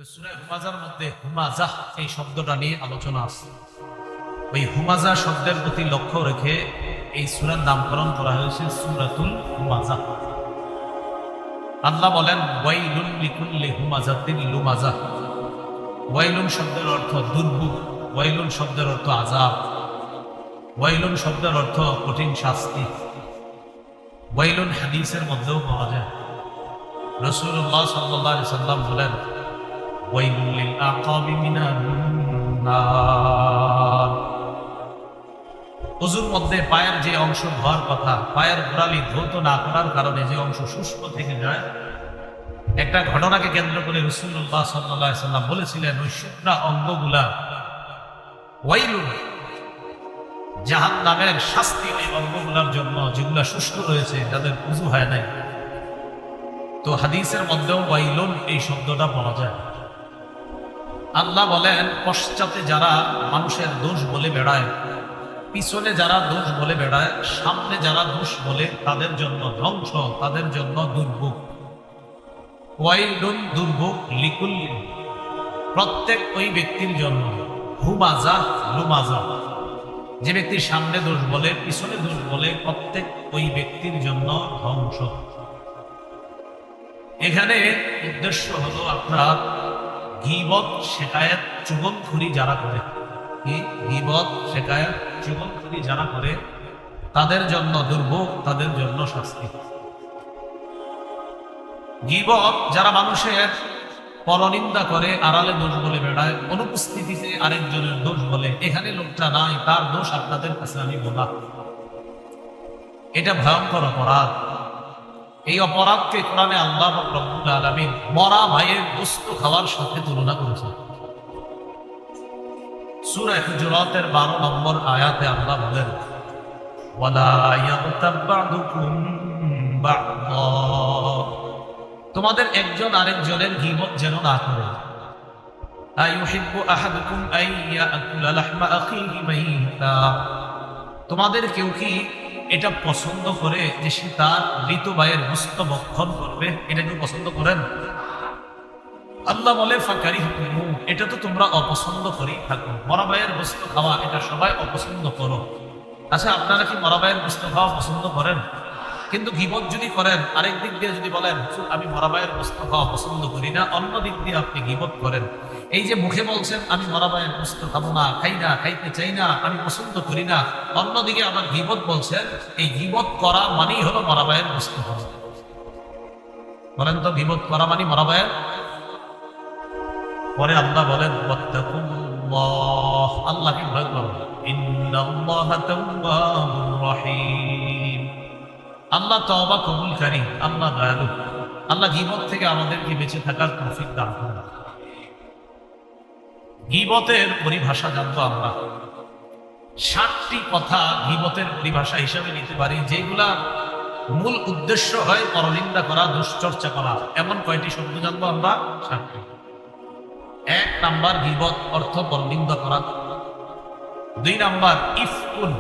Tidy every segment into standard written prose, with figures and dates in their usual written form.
তো সূরা হুমাজার মধ্যে হুমাজা এই শব্দটা নিয়ে আলোচনা আছে। ওই হুমাজা শব্দের প্রতি লক্ষ্য রেখে এই সূরার নামকরণ করা হয়েছে সূরাতুল হুমাজা। আল্লাহ বলেন ওয়াইলুন লিকুল্লি হুমাজাতিন লুমাজা। ওয়াইলুন শব্দের অর্থ দুর্ভোগ, ওয়াইলুন শব্দের অর্থ আযাব, ওয়াইলুন শব্দের অর্থ কঠিন শাস্তি। ওয়াইলুন হাদিসের মধ্যেও পাওয়া যায়। রাসূলুল্লাহ সাল্লাল্লাহু আলাইহি সাল্লাম বলেন ওয়াইলুল লিল আকাবি মিনান নার। ওযুর মধ্যে পায়ের যে অংশ ধোয়ার কথা, পায়ের গোড়ালি ধৌত না করার কারণে যে অংশ শুষ্ক থেকে যায়, একটা ঘটনাকে কেন্দ্র করে রাসূলুল্লাহ সাল্লাল্লাহু আলাইহি সাল্লাম বলেছিলেন ওই শুকনা অঙ্গগুলা ওয়াইলুন, জাহান্নামের শাস্তি ওই অঙ্গগুলার জন্য যেগুলা শুষ্ক রয়েছে, যাদের ওযু হয় নাই। তো হাদিসের মধ্যেও ওয়াইলুন এই শব্দটা পাওয়া যায়। আল্লাহ বলেন পশ্চাতে যারা মানুষের দোষ বলে বেড়ায়, পিছনে যারা দোষ বলে বেড়ায়, সামনে যারা দোষ বলে, তাদের জন্য ধ্বংস, তাদের জন্য দুর্ভোগ। ওয়াইলুন দুর্ভোগ লিকুল্লি প্রত্যেক ওই ব্যক্তির জন্য, হুমাজা লুমাজা যে ব্যক্তির সামনে দোষ বলে, পিছনে দোষ বলে, প্রত্যেক ওই ব্যক্তির জন্য ধ্বংস। এখানে উদ্দেশ্য হলো আপনার গীবত শিকায়াত চুগলখড়ি যারা করে, গীবত শিকায়াত চুগলখড়ি যারা করে, তাদের জন্য দুর্ভোগ, তাদের জন্য শাস্তি। গীবত যারা মানুষের পরনিন্দা করে, আড়ালে দোষ বলে বেড়ায়, অনুপস্থিতিতে আরেকজনের দোষ বলে, এখানে লোকটা নাই, তার দোষ আপনাদের কাছে আমি বলা, এটা ভয়ঙ্কর অপরাধ। এই অপরাধকে কোরআনে আল্লাহ রব্বুল আলামিন মরা ভাইয়ের গোশত খাওয়ার সাথে তুলনা করেছেন। সূরা হুজুরাতের 12 নম্বর আয়াতে আল্লাহ বলেন ওয়ালা ইয়াগতাব বা'দুকুম বা'দা, তোমাদের একজন আরেকজনের গীবত যেন না করে। আইয়ুহিব্বু আহাদুকুম আইয়াকুলা লাহমা আখিহি মাইতা, তোমাদের কেউ কি এটা পছন্দ করে যে সে তার মৃত ভাইয়ের গোশত ভক্ষণ করবে? এটা কেউ পছন্দ করেন? আল্লাহ বলে ফাকারিহতুমু, এটা তো তোমরা অপছন্দ করেই থাকো। মরা ভাইয়ের গোশত খাওয়া এটা সবাই অপছন্দ করো। আচ্ছা, আপনারা কি মরা ভাইয়ের গোশত খাওয়া পছন্দ করেন? কিন্তু গীবত যদি করেন, আরেক দিক দিয়ে যদি বলেন আমি মরা ভাইয়ের গোশত খাওয়া পছন্দ করি না, অন্য দিক দিয়ে আপনি গীবত করেন। এই যে মুখে বলছেন আমি মরা ভাইয়ের গোশত খাবো না, খাই না, খাইতে চাই না, আমি পছন্দ করি না, অন্যদিকে আবার গীবত বলছেন, এই গীবত করা মানেই হলো মরা ভাইয়ের গোশত খাওয়া। বলেন তো, গীবত করা মানে মরা ভাইয়ের? পরে আল্লাহ বলেন ওয়াত্তাকুল্লাহ, আল্লাহকে ভয় করো, ইন্নাল্লাহা তাওয়াবুর রহিম, আল্লাহ তওবা কবুলকারী, আল্লাহ দয়ালু। আল্লাহ গীবত থেকে আমাদেরকে বেঁচে থাকার তৌফিক দান করুন। গীবতের পরিভাষা জানবো আমরা। 7টি কথা গীবতের পরিভাষা হিসাবে নিতে পারি, যেগুলা মূল উদ্দেশ্য হয় পরনিন্দা করা, দুশ্চর্চা করা। এমন কয়টি শব্দ জানবো আমরা? 7টি। 1 নাম্বার গীবত অর্থ পরনিন্দা করা। 2 নাম্বার ইফকুন,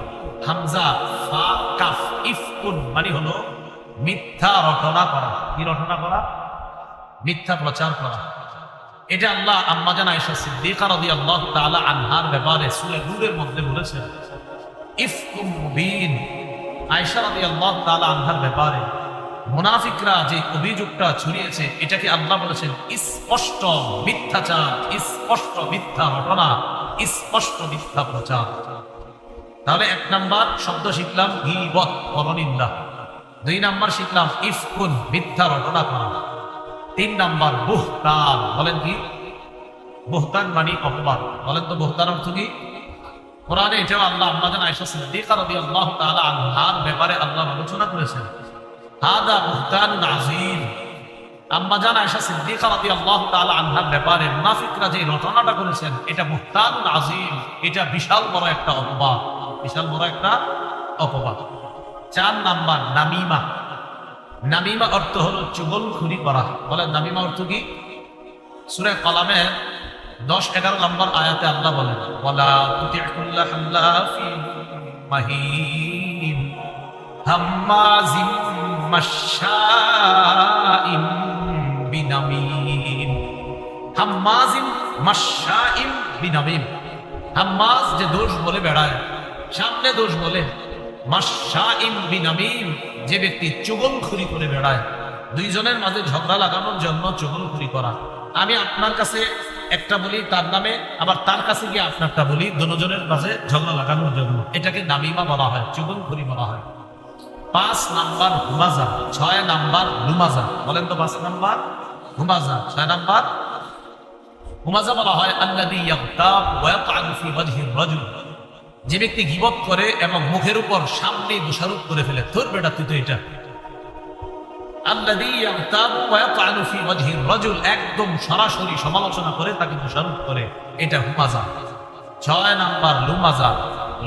হামজা ফা কাফ, ইফকুন মানে হলো মিথ্যা রটনা করা। কি রটনা করা? মিথ্যা প্রচার করা। এটা আল্লাহ আম্মা জান আয়েশা সিদ্দিকা রাদিয়াল্লাহু তাআলা আনহার ব্যাপারে সূরা নূরের মধ্যে বলেছেন ইফকুম মুবিন। আয়েশা রাদিয়াল্লাহু তাআলা আনহার ব্যাপারে মুনাফিকরা যে অভিযোগটা ছড়িয়েছে, এটাকে আল্লাহ বলেছেন স্পষ্ট মিথ্যাচার, স্পষ্ট মিথ্যা রটনা, স্পষ্ট মিথ্যা প্রচার। তাহলে 1 নাম্বার শব্দ শিখলাম গীবত, পরনিন্দা। 2 নাম্বার শিখলাম ইফকুন, মিথ্যা রটনা করা। 3 নাম্বার বুহতান। বলেন কি? বুহতান মানে অপবাদ। বলেন তো বুহতান অর্থ কি? কোরআনে এটাও আল্লাহ আম্মা জান আয়েশা সিদ্দিকা রাদিয়াল্লাহু তাআলা আনহার ব্যাপারে আল্লাহ আলোচনা করেছেন হাদা বুহতানুন আযীম। আম্মা জান আয়েশা সিদ্দিকা রাদিয়াল্লাহু তাআলা আনহার ব্যাপারে মুনাফিকরা যে রটনাটা করেছেন, এটা বুহতানুন আযীম, এটা বিশাল বড় একটা অপবাদ, বিশাল বড় একটা অপবাদ। 4 নাম্বার নামিমা। নামিমা অর্থ হলো চুগলখড়ি করা। বলেন নামিমা অর্থ কি? সূরা কলামের 10-11 নম্বর আয়াতে আল্লাহ বলেন ওয়ালা তুতি' কুল্লা হাল্লাফিন মাহিন হাম্মাজিম মাশশাইন বিনামিম হাম্মাজিন মাশাইন বিনামিম, হাম্মাজ যে দোষ বলে বেড়ায়, সামনে দোষ বলে, মাশাইন বিনামিম যে ব্যক্তি চুগলখুরি করে বেড়ায়। দুইজনের মাঝে ঝগড়া লাগানোর জন্য চুগলখুরি করা। আমি আপনার কাছে একটা বলি তার নামে, আবার তার কাছে গিয়ে আপনারটা বলি, দুজনের মাঝে ঝগড়া লাগানোর জন্য, এটাকে নামিমা বলা হয়, চুগলখুরি বলা হয়। 5 নাম্বার হুমাজা, 6 নাম্বার লুমাজা। বলেন তো 5 নাম্বার হুমাজা, 6 নাম্বার হুমাজা বলা হয় আল্লাযী ইয়াগতাব ওয়া ইয়াতআনু ফি ওয়াজহির রাজুল, যে ব্যক্তি গীবত করে এবং মুখের উপর সামনে দোষারোপ করে ফেলে, তোর বেটা তুই তো এটা। আল্লাযী ইয়াগতাব ওয়া ইয়াতআনু ফি ওয়াজহির রাজুল, একদম সরাসরি সমালোচনা করে তাকে দোষারোপ করে, এটা হুমাজা। 6 নাম্বার লুমাজা,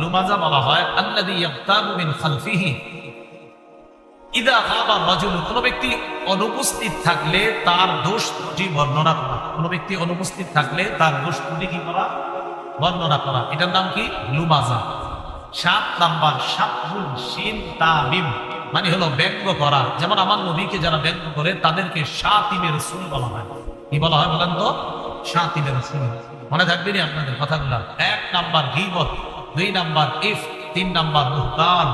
লুমাজা বলা হয় আল্লাযী ইয়াগতাবু মিন খালফিহি ইদা গাবা রাজুল, কোন ব্যক্তি অনুপস্থিত থাকলে তার দোষ ত্রুটি বর্ণনা করা, কোন ব্যক্তি অনুপস্থিত থাকলে তার দোষ ত্রুটি কি করা, বর্ণনা করা, এটার নাম কি লুমাজা। 7 নাম্বার শাবুল শিন তাবিম, মানে হলো ব্যঙ্গ করা। যেমন আমার নবীকে যারা ব্যঙ্গ করে তাদেরকে শাতিবে রাসূল বলা হয়। কি বলা হয় বলেন তো? শাতিবে রাসূল। মনে থাকবে নি আপনাদের কথাগুলো? 1 নাম্বার গীবত, 2 নাম্বার ইফ, 3 নাম্বার বুহতান,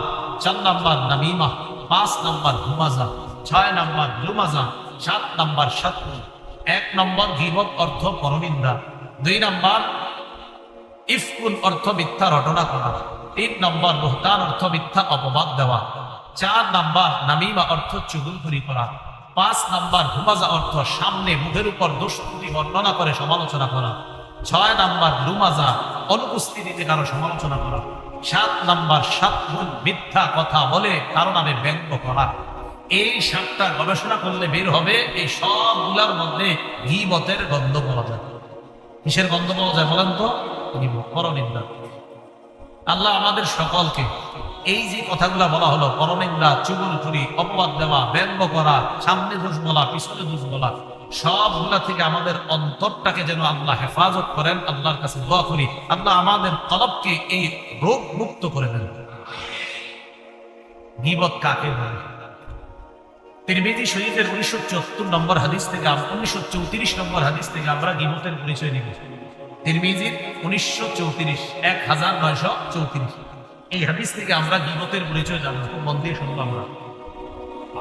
4 নাম্বার নামিমা, 5 নাম্বার হুমাজা, 6 নাম্বার লুমাজা, 7 নাম্বার শাতম। 1 নম্বর গীবত অর্থ পরনিন্দা, 2 নাম্বার ইফকুল অর্থ মিথ্যা রটনা করা, 3 নম্বর বুহতান অর্থ মিথ্যা অপবাদ দেওয়া, 4 নাম্বার নামিমা অর্থ চুগলখুরি করা, 5 নাম্বার হুমাজা অর্থ সামনে মুখের উপর দোষ ত্রুটি বর্ণনা করে সমালোচনা করা, 6 নাম্বার লুমাজা অনুপস্থিতিতে কারো সমালোচনা করা, 7 নাম্বার শাতমুন মিথ্যা কথা বলে কারো নামে ব্যঙ্গ করা। এই 7টা গবেষণা করলে বের হবে এই সবগুলার মধ্যে গীবতের গন্ধ পাওয়া যায়। কিসের গন্ধ পাওয়া যায় বলেন তো? গীবত, পরনিন্দা। আল্লাহ আমাদের সকলকে এই যে কথাগুলা বলা হলো, পরনিন্দা, চুগলখুরি, অপবাদ দেওয়া, ব্যঙ্গ করা, সামনে দোষ বলা, পিছনে দোষ বলা, সবগুলা থেকে আমাদের অন্তরটাকে যেন আল্লাহ হেফাজত করেন। আল্লাহর কাছে দোয়া করি আল্লাহ আমাদের কলবকে এই রোগ মুক্ত করে দেন। গীবত কাকে বলে? তিরমিজি শরীফের 1974 নম্বর হাদিস থেকে 1934 নম্বর হাদিস থেকে আমরা গীবতের পরিচয় নিব। তিরমিজির 1934 এই হাদিস থেকে আমরা গীবতের পরিচয় জানবো। খুব মন দিয়ে শুনবো আমরা।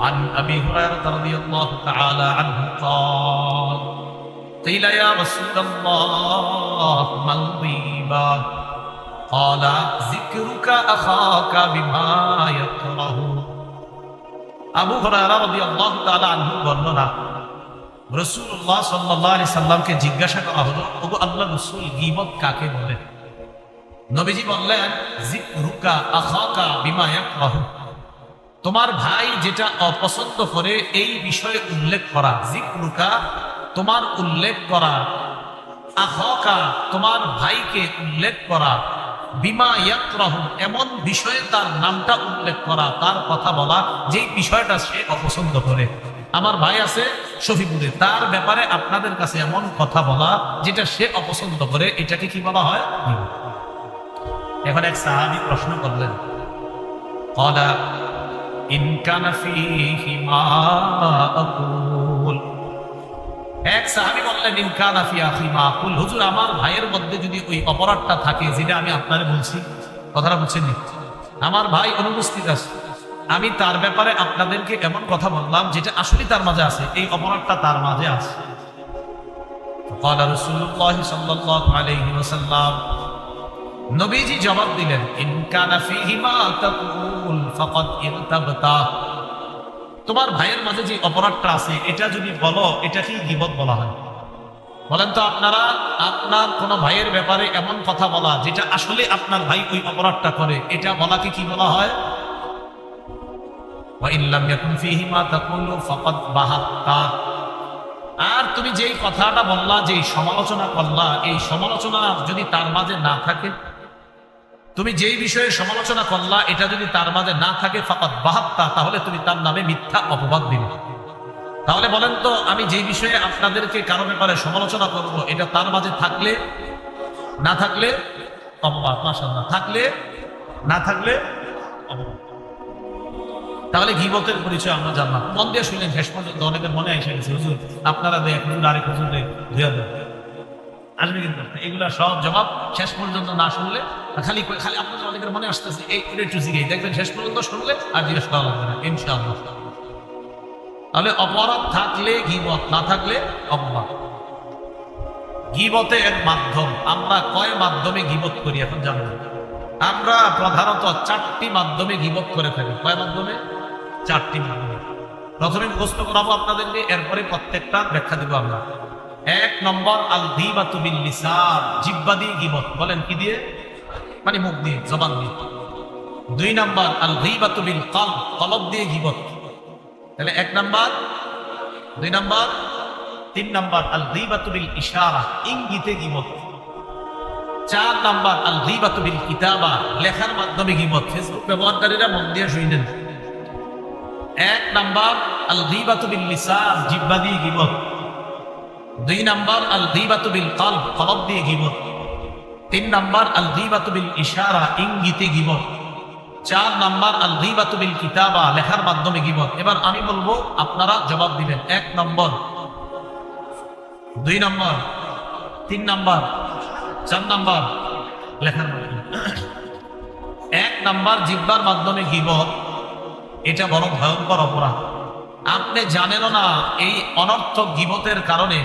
عن أبي هريرة رضي الله تعالى عنه قال قيل يا رسول الله ما الغيبة قال ذكرك أخاك بما يكره। আবু হুরায়রা রাদিয়াল্লাহু তাআলা আনহু বর্ণনা, রাসূলুল্লাহ সাল্লাল্লাহু আলাইহি সাল্লামকে জিজ্ঞাসা করা হলো, ওগো আল্লাহর রাসূল, গীবত কাকে বলে? নবীজি বললেন, যিকরুকা আখাকা বিমা ইয়াকরাহু, তোমার ভাই যেটা অপছন্দ করে এই বিষয়ে উল্লেখ করা। যিকরুকা তোমার উল্লেখ করা, আখাকা তোমার ভাইকে উল্লেখ করা, বিমা ইয়াকরাহু এমন বিষয়ে তার নামটা উল্লেখ করা, তার কথা বলা যেই বিষয়টা সে অপছন্দ করে। আমার ভাই আছে শফিপুরে, তার ব্যাপারে আপনাদের কাছে এমন কথা বলা যেটা সে অপছন্দ করে, এটাকে কি বলা হয়? এখন এক সাহাবী প্রশ্ন করলেন, ক্বালা ইন কানা ফীহি মা আকুল। এক সাহাবী বললেন, ইন কানা ফী আখি মা আকুল, হুজুর আমার ভাইয়ের মধ্যে যদি ওই অপরাধটা থাকে যেটা আমি আপনারে বলছি, কথাটা বুঝছেন নি? আমার ভাই অনুপস্থিত আছে, আমি তার ব্যাপারে আপনাদেরকে এমন কথা বললাম যেটা আসলে তার মাঝে আছে, এই অপরাধটা তার মাঝে আছে। ক্বালা রাসূলুল্লাহ সাল্লাল্লাহু আলাইহি ওয়াসাল্লাম, নবীজি জবাব দিলেন, ইন কানা ফীহি মা তাকুল ফাকাদ ইরতাবতা, তোমার ভাইয়ের মাঝে যে অপরাধটা আছে এটা যদি বলো, এটা কি গীবত বলা হয়? বলেন তো আপনারা, আপনার কোন ভাইয়ের ব্যাপারে এমন কথা বলা যেটা আসলে আপনার ভাই ওই অপরাধটা করে, এটা বলাকে কি বলা হয়? ওয়া ইন লাম ইয়াকুন ফীহি মা তাকুলু ফাকাদ বাহাত্তা, আর তুমি যেই কথাটা বললা, যেই সমালোচনা করলা, এই সমালোচনা যদি তার মাঝে না থাকে, তুমি যেই বিষয়ে সমালোচনা করলা এটা যদি তার মাঝে না থাকে, ফাকাদ বাহাত্তা, তাহলে তুমি তার নামে মিথ্যা অপবাদ দিবে। তাহলে বলেন তো, আমি যেই বিষয়ে আপনাদেরকে কারো ব্যাপারে সমালোচনা করব, এটা তার মাঝে থাকলে, না থাকলে অপবাদ, মাশাআল্লাহ, থাকলে না থাকলে অপবাদ। তাহলে গীবতের পরিচয় আমরা জানলাম। মন দিয়ে শুনলেন, শেষ পর্যন্ত অনেকের মনে এসে গেছে, হুজুর আপনারা এক হুজুর আরেক হুজুরে ধুয়া দেন, আসবে কিন্তু এগুলা সব জবাব শেষ পর্যন্ত না শুনলে, খালি খালি আপনাদের অনেকের মনে আসতেছে এই একটু জিজ্ঞেস দেখবেন, শেষ পর্যন্ত শুনলে আর জিজ্ঞেস করা লাগবে না ইনশাআল্লাহ। তাহলে অপরাধ থাকলে গীবত, না থাকলে অপবাদ। গীবতের মাধ্যম, আমরা কয় মাধ্যমে গীবত করি এখন জানবো। আমরা প্রধানত 4টি মাধ্যমে গীবত করে থাকি। কয় মাধ্যমে? 4টি মাধ্যমে। প্রথমে মুখস্থ করাবো আপনাদেরকে, এরপরে প্রত্যেকটা ব্যাখ্যা দেবো আমরা। 1 নম্বর আল গীবাতু বিল লিসান, জিহ্বা দিয়ে গীবত। বলেন কি দিয়ে? মানে মুখ দিয়ে, জবান দিয়ে। 2 নম্বর আল গীবাতু বিল কলব, কলব দিয়ে গীবত। তাহলে 1 নম্বর, 2 নম্বর, 3 নম্বর আল গীবাতু বিল ইশারা, ইঙ্গিতে গীবত। 4 নম্বর আল গীবাতু বিল কিতাবা, লেখার মাধ্যমে গীবত। ফেসবুক ব্যবহারকারীরা মন দিয়ে শুনেন। 1 নম্বর আল গীবাতু বিল লিসান, জিহ্বা দিয়ে গীবত। 2 নম্বর আল গীবাতু বিল কলব, কলব দিয়ে গীবত। 3 নম্বর আল গীবাতু বিল ইশারা, ইঙ্গিতে গীবত। 4 নম্বর আল গীবাতু বিল কিতাবা, লেখার মাধ্যমে গীবত। এবার আমি বলবো, আপনারা জবাব দিবেন। 1 নম্বর, 2 নম্বর, 3 নম্বর, 4 নম্বর, লেখার মাধ্যমে। 1 নম্বর জিহ্বার মাধ্যমে গীবত, এটা বড় ভয়ঙ্কর অপরাধ। আপনি জানেনও না এই অনর্থক গীবতের কারণে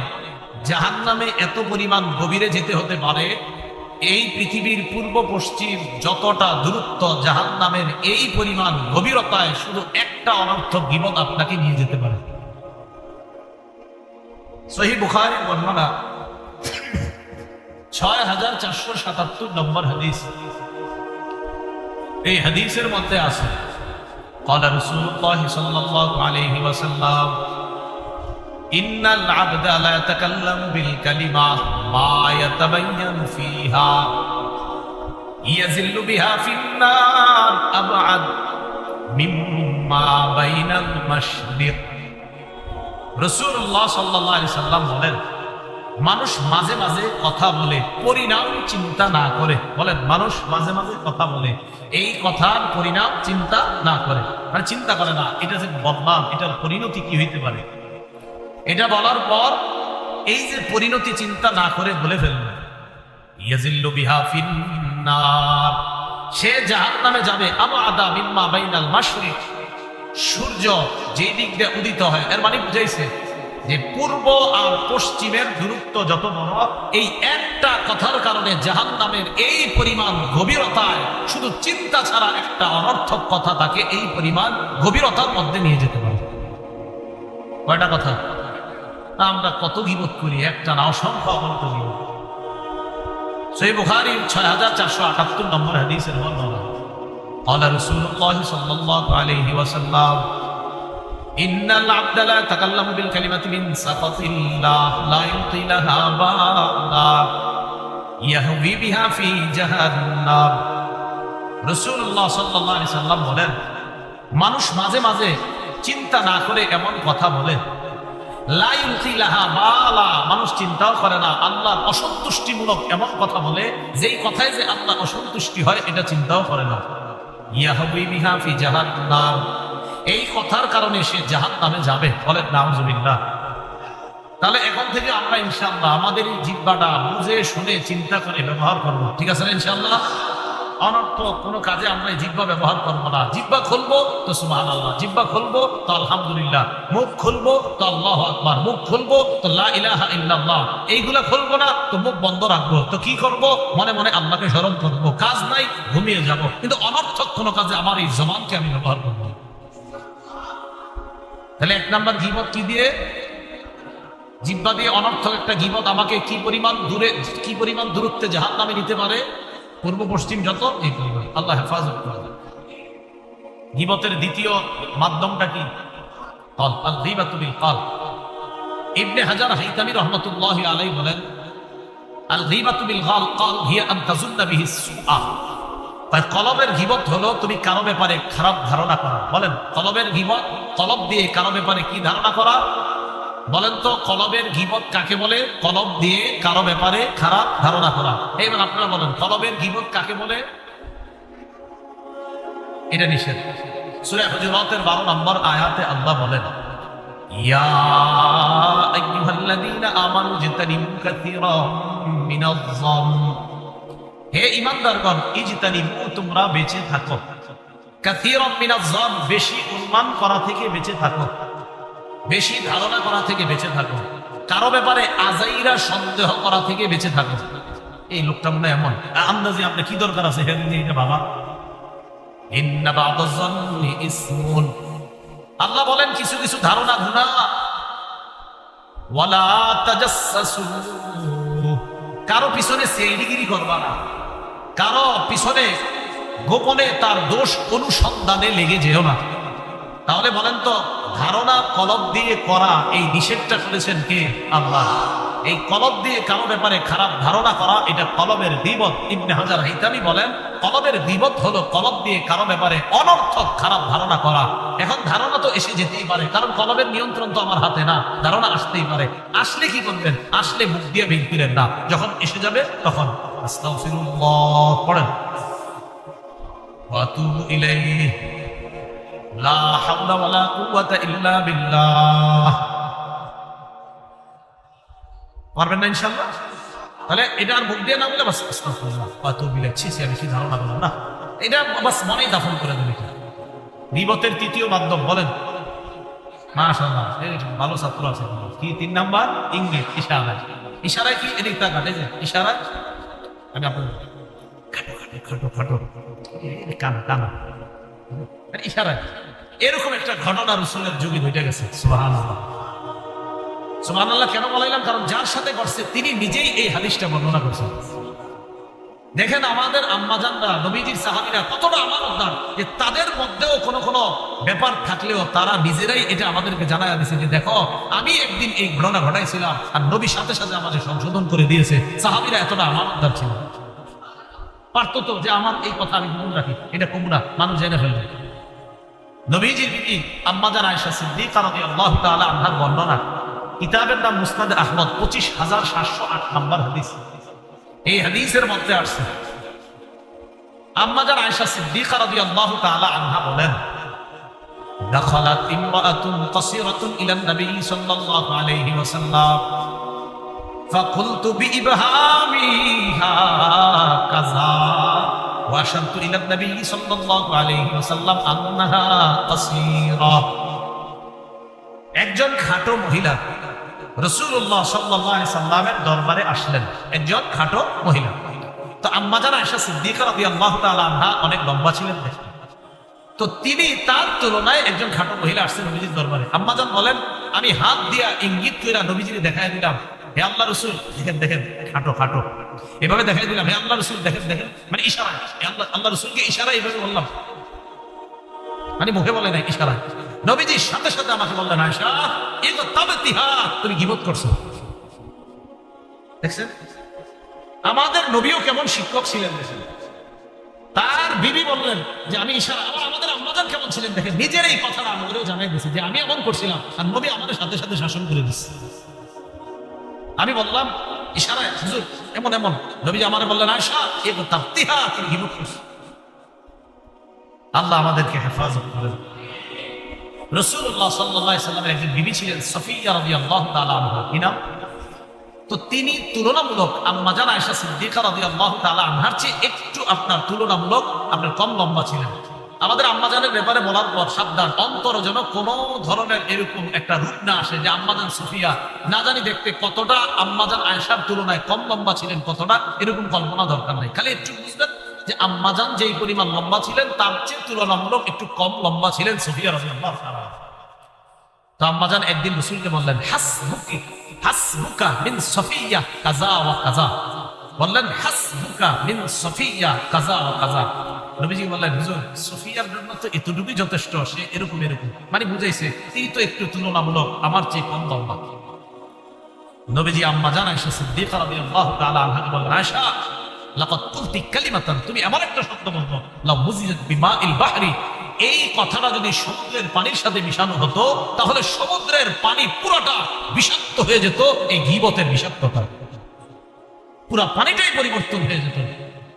জাহান্নামে এত পরিমাণ গভীরে যেতে হতে পারে। এই পৃথিবীর পূর্ব পশ্চিম যতটা দূরত্ব জাহান্নামের এই পরিমাণ গভীরতায় শুধু একটা অনর্থক গীবত আপনাকে নিয়ে যেতে পারে। সহিহ বুখারীর বর্ণনা 6477 নম্বর হাদিস। এই হাদিসের মধ্যে আছে قال رسول الله صلى الله عليه وسلم إن العبد لا يتكلم بالكلمة ما يتبين فيها يزل بها في النار أبعد مما بين المشرق। রাসূলুল্লাহ সাল্লাল্লাহু আলাইহি সাল্লাম বলেন, মানুষ মাঝে মাঝে কথা বলে পরিণাম চিন্তা না করে। বলেন, মানুষ মাঝে মাঝে কথা বলে এই কথার পরিণাম চিন্তা না করে, মানে চিন্তা করে না এটা যে বদনাম, এটার পরিণতি কি হইতে পারে। এটা বলার পর এই যে পরিণতি চিন্তা না করে বলে ফেলল, ইয়াজিল্লু বিহা ফিন্নার, সে জাহান্নামে যাবে। আবআদা মিম্মা বাইনাল মাশরিক, সূর্য যেই দিক দিয়ে উদিত হয়, এর মানে বুঝাইছে যে পূর্ব আর পশ্চিমের দূরত্ব যত বড়, এই একটা কথার কারণে জাহান্নামের এই পরিমাণ গভীরতায় শুধু চিন্তা ছাড়া একটা অনর্থক কথা তাকে এই পরিমাণ গভীরতার মধ্যে নিয়ে যেতে পারে। কয়টা কথা? আমরা কত গীবত করি, একটা না, অসংখ্য অগণিত গীবত। সহিহ বুখারীর 6478 নম্বর হাদিসের বর্ণনা। قال رسول الله صلى الله عليه وسلم إن العبد لا يتكلم بالكلمة من سخط الله لا يلقي لها بالا يهوي بها في جهنم। রাসূলুল্লাহ সাল্লাল্লাহু আলাইহি সাল্লাম বলেন, মানুষ মাঝে মাঝে চিন্তা না করে এমন কথা বলে, লা ইলকি লাহা বালা, মানুষ চিন্তাও করে না, আল্লাহর অসন্তুষ্টিমূলক এমন কথা বলে যেই কথায় যে আল্লাহ অসন্তুষ্টি হয় এটা চিন্তাও করে না। ইয়াহবি বিহা ফি জাহান্নাম, এই কথার কারণে সে জাহান্নামে যাবে। বলেন নাউজুবিল্লাহ। তাহলে এখন থেকে আমরা ইনশাআল্লাহ আমাদের এই জিহ্বাটা বুঝে শুনে চিন্তা করে ব্যবহার করব, ঠিক আছে ইনশাআল্লাহ। অনর্থক কোনো কাজে আমরা এই জিহ্বা ব্যবহার করবো না। জিহ্বা খুলবো তো সুবহানাল্লাহ, জিহ্বা খুলবো তো আলহামদুলিল্লাহ, মুখ খুলবো তো আল্লাহু আকবার, মুখ খুলবো তো লা ইলাহা ইল্লাল্লাহ। এইগুলা খুলবো না তো মুখ বন্ধ রাখবো। তো কি করব? মনে মনে আল্লাহকে স্মরণ করবো। কাজ নাই, ঘুমিয়ে যাব, কিন্তু অনর্থক কোনো কাজে আমার এই জবানকে আমি ব্যবহার করবো। তাহলে 1 নাম্বার গীবত কি দিয়ে? জিহ্বা দিয়ে। অনর্থক একটা গীবত আমাকে কি পরিমাণ দূরে, কি পরিমাণ দূরত্বে জাহান্নামে নিতে পারে, পূর্ব পশ্চিম যত, এই পরিমাণ। আল্লাহ হেফাজত করে। গীবতের দ্বিতীয় মাধ্যমটা কি? কল, আল গীবাতু বিল কল। ইবনে হাজার হাইতামি রাহমাতুল্লাহি আলাইহি বলেন, আল গীবাতু বিল কল হিয়া আন তাজুন্না বিহি সুআ। তাই কলবের গীবত হলো তুমি কারো ব্যাপারে খারাপ ধারণা করা। বলেন, কলবের গীবত, কলব দিয়ে কারো ব্যাপারে কি ধারণা করা? বলেন তো কলবের গীবত কাকে বলে? কলব দিয়ে কারো ব্যাপারে খারাপ ধারণা করা। এইবার আপনারা বলেন কলবের গীবত কাকে বলে? এটা নিষেধ। সূরা হুজুরাতের 12 নম্বর আয়াতে আল্লাহ বলেন, ইয়া আইয়ুহাল্লাযীনা আমানু জিতানিবু কাসীরাম মিনাজ-যম, হে ঈমানদারগণ, ইজতানিবু, তোমরা বেঁচে থাকো, কাসীরাম মিনাজ-যম, বেশি অনুমান করা থেকে বেঁচে থাকো, বেশি ধারণা করা থেকে বেঁচে থাকো, কারো ব্যাপারে আজাইরা সন্দেহ করা থেকে বেঁচে থাকো। এই লোকটা মনে এমন আন্দাজে আপনি কি দরকার আছে হে এটা বাবা। ইন্না বা'দাজ-যন্নি ইসমুন, আল্লাহ বলেন কিছু কিছু ধারণা গুনাহ। ওয়ালা তাজাসসু, কারো পিছনে সেইডিগিরি করবা না, কারো পিছনে গোপনে তার দোষ অনুসন্ধানে লেগে যেও না। তাহলে বলেন তো, ধারণা কলব দিয়ে করা এই নিষেধটা করেছেন কে? আল্লাহ। এই কলব দিয়ে কারো ব্যাপারে খারাপ ধারণা করা, এটা কলবের গীবত। ইবনে হাজার হাইতামি বলেন, কলবের গীবত হলো কলব দিয়ে কারো ব্যাপারে অনর্থক খারাপ ধারণা করা। এখন ধারণা তো এসে যেতেই পারে, কারণ কলবের নিয়ন্ত্রণ তো আমার হাতে না, ধারণা আসতেই পারে। আসলে কি করবেন? আসলে মুখ দিয়ে বের করেন না, যখন এসে যাবে তখন আস্তাগফিরুল্লাহ পড়েন, ওয়া আতুবু ইলাইহি, লা হাওলা ওয়ালা কুওয়াতা ইল্লা বিল্লাহ। পারবেন না ইনশাআল্লাহ? তাহলে এটা আর মুখ দিয়ে না বলে বাস আস্তাগফিরুল্লাহ ওয়া আতুবু ইলাইহি, ছি আমি কি ধারণা করলাম না, এটা বাস মনেই দাফন করে দেবে। গীবতের তৃতীয় মাধ্যম বলেন, মাশাআল্লাহ, এই ভালো ছাত্র আছে। কি 3 নাম্বার? ইঙ্গিত, ইশারা। ইশারায় কি? এদিক তাকান, এই যে ইশারা। আমি আপনাদের খাটো খাটো খাটো কানা কানা ইশারায় এরকম একটা ঘটনা রাসূলের যুগে ঘটে গেছে। সুবহানাল্লাহ, সুবহানাল্লাহ। কেন বলাইলাম? কারণ যার সাথে করছে তিনি নিজেই এই হাদিসটা বর্ণনা করছেন। দেখেন আমাদের আম্মাজানরা, নবীজির সাহাবীরা কতটা আমানতদার, যে তাদের মধ্যেও কোনো কোনো ব্যাপার থাকলেও তারা নিজেরাই এটা আমাদেরকে জানায় দিয়েছে যে দেখো আমি একদিন এই ঘটনা ঘটাইছিলাম, আর নবী সাথে সাথে আমাদের সংশোধন করে দিয়েছে। সাহাবীরা এতটা আমানতদার ছিল, পারতো তো যে আমার এই কথা আমি গোপন রাখি, এটা কবু না, মানুষ জেনে ফেলবে। নবীজির বিবি আম্মাজান আয়েশা সিদ্দিকা রাদিয়াল্লাহু তাআলা আনহার বর্ণনা, কিতাবের নাম মুসনাদ আহমদ, 25708 নম্বর হাদিস। এই হাদিসের মধ্যে আসছে আম্মাজান আয়েশা সিদ্দিকা রাদিয়াল্লাহু তাআলা আনহা বলেন, দাখালাত ইমরাআতুন কাসীরাতুন ইলান নবী সাল্লাল্লাহু আলাইহি ওয়াসাল্লাম ফাকুলতু বিইবহামিহা কাযা ওয়া আশারতু ইলান নবী সাল্লাল্লাহু আলাইহি ওয়াসাল্লাম আন্নাহা কাসীরা। একজন খাটো মহিলা রাসূলুল্লাহ সাল্লাল্লাহু আলাইহি সাল্লামের দরবারে আসলেন, একজন খাটো মহিলা। তো আম্মাজান আয়েশা সিদ্দিকা রাদিয়াল্লাহু তাআলা আনহা অনেক লম্বা ছিলেন, তো তিনি তার তুলনায় একজন খাটো মহিলা আসছেন নবীজির দরবারে। আম্মাজান বলেন, আমি হাত দিয়া ইঙ্গিত কইরা নবীজিকে দেখাই দিলাম, হে আল্লাহ রাসূল দেখেন দেখেন খাটো খাটো, এভাবে দেখাই দিলাম, হে আল্লাহ রাসূল দেখেন দেখেন, মানে ইশারায় আল্লাহ রাসূলকে ইশারায় এভাবে বললাম, মানে মুখে বলে না, ইশারায়। নবীজির সাথে সাথে আমাকে বললেন, আয়েশা এগো তাবতিহা, তুমি গীবত করছো। দেখছেন আমাদের নবীও কেমন শিক্ষক ছিলেন। দেখেন তার বিবি বললেন যে আমি ইশারা, আমাদের আম্মাজান কেমন ছিলেন দেখেন, নিজের এই কথাটা আমাদেরও জানাই দিয়েছে যে আমি এমন করছিলাম, আর নবী আমাদের সাথে সাথে শাসন করে দিচ্ছে। আমি বললাম ইশারায়, হুজুর এমন এমন, নবী আমারে বললেন, আয়েশা এগো তাবতিহা, তুমি গীবত করছো। আল্লাহ আমাদেরকে হেফাজত করেন। রাসূলুল্লাহ সাল্লাল্লাহু আলাইহি সাল্লামের একজন বিবি ছিলেন সফিয়া রাদিয়াল্লাহু তাআলা আনহা, কি নাম? তো তিনি তুলনামূলক আম্মাজান আয়েশা সিদ্দিকা রাদিয়াল্লাহু তাআলা আনহার চেয়ে একটু আপনার তুলনামূলক আপনার কম লম্বা ছিলেন। আমাদের আম্মাজানের ব্যাপারে বলার পর সাবধান, অন্তর যেন কোনো ধরনের এরকম একটা রূপ না আসে যে আম্মাজান সফিয়া না জানি দেখতে কতটা আম্মাজান আয়েশার তুলনায় কম লম্বা ছিলেন, কতটা এরকম কল্পনা দরকার নাই। খালি একটু বুঝবেন যে আম্মাজান যেই পরিমাণ লম্বা ছিলেন তার চেয়ে তুলনামূলক একটু কম লম্বা ছিলেন সফিয়া রাদিয়াল্লাহু তাআলা। তো আম্মাজান একদিন রাসূলকে বললেন, হাসবুকা মিন সফিয়া কাযা ওয়া কাযা, বললেন হাসবুকা মিন সফিয়া কাযা ওয়া কাযা। নবীজি বললেন, হুজুর সফিয়ার জন্য তো এতটুকুই যথেষ্ট, সে এরকম এরকম, মানে বুঝাইছে তিনি তো একটু তুলনামূলক আমার চেয়ে কম লম্বা। নবীজি আম্মাজান আয়েশা সিদ্দিকা রাদিয়াল্লাহু তাআলা আনহাকে বললেন, আয়েশা লাকাদ কুলতি কালিমাতান, তুমি এমন একটা শব্দ বলছো, লা মুজিজাত বিমাইল বাহরি, এই কথাটা যদি সমুদ্রের পানির সাথে মিশানো হতো তাহলে সমুদ্রের পানি পুরোটা বিষাক্ত হয়ে যেত। এই গীবতের বিষাক্ততা, পুরা পানিটাই পরিবর্তন হয়ে যেত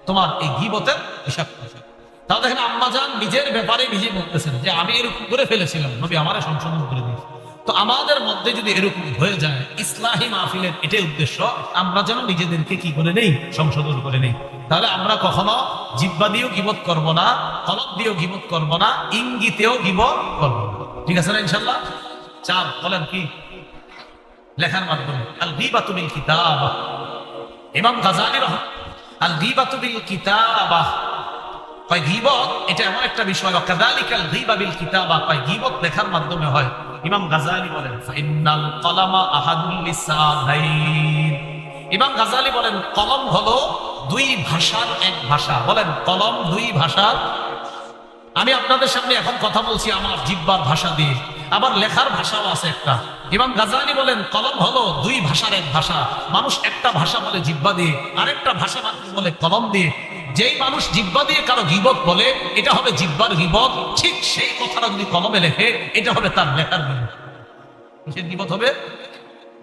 তোমার এই গীবতের বিষাক্ততা। তাও দেখেন আম্মা জান নিজের ব্যাপারে নিজে বলতেছেন যে আমি এরকম করে ফেলেছিলাম, নবী আমারে সংশোধন করে দিয়েছে। তো আমাদের মধ্যে যদি এরকম হয়ে যায়, ইসলাহি মাহফিলের এটাই উদ্দেশ্য, আমরা যেন নিজেদেরকে কি করে নেই, সংশোধন করে নেই। তাহলে আমরা কখনো জিহ্বা দিয়েও গীবত করব না, কলম দিয়েও গীবত করব না, ইঙ্গিতেও গীবত করব না। ঠিক আছে না ইনশাআল্লাহ? চার বলেন কি? লেখার মাধ্যমে। আল গীবাতু বিল কিতাবা। ইমাম গাযালী আল গীবাতু বিল কিতাবা কয় গীবত এটা এমন একটা বিষয়, কাযালিকাল গীবা বিল কিতাবা কয় গীবত লেখার মাধ্যমে হয়। ইমাম গাযালী বলেন ফাইন্নাল কলামা আহাদুল লিসানাইন। ইমাম গাযালী বলেন কলম হলো দুই ভাষার এক ভাষা। বলেন কলম দুই ভাষার। আমি আপনাদের সামনে এখন কথা বলছি আমার জিহ্বার ভাষা দিয়ে, আবার লেখার ভাষাও আছে একটা। ইমাম গাযালী বলেন কলম হলো দুই ভাষার এক ভাষা। মানুষ একটা ভাষা বলে জিহ্বা দিয়ে, আরেকটা ভাষা মানুষ বলে কলম দিয়ে। যেই মানুষ জিহ্বা দিয়ে কারো গীবত বলে, এটা হবে জিহ্বার গীবত। ঠিক সেই কথাটা যদি কলমে লেখে, এটা হবে তার লেখার গীবত। কিসের গীবত হবে?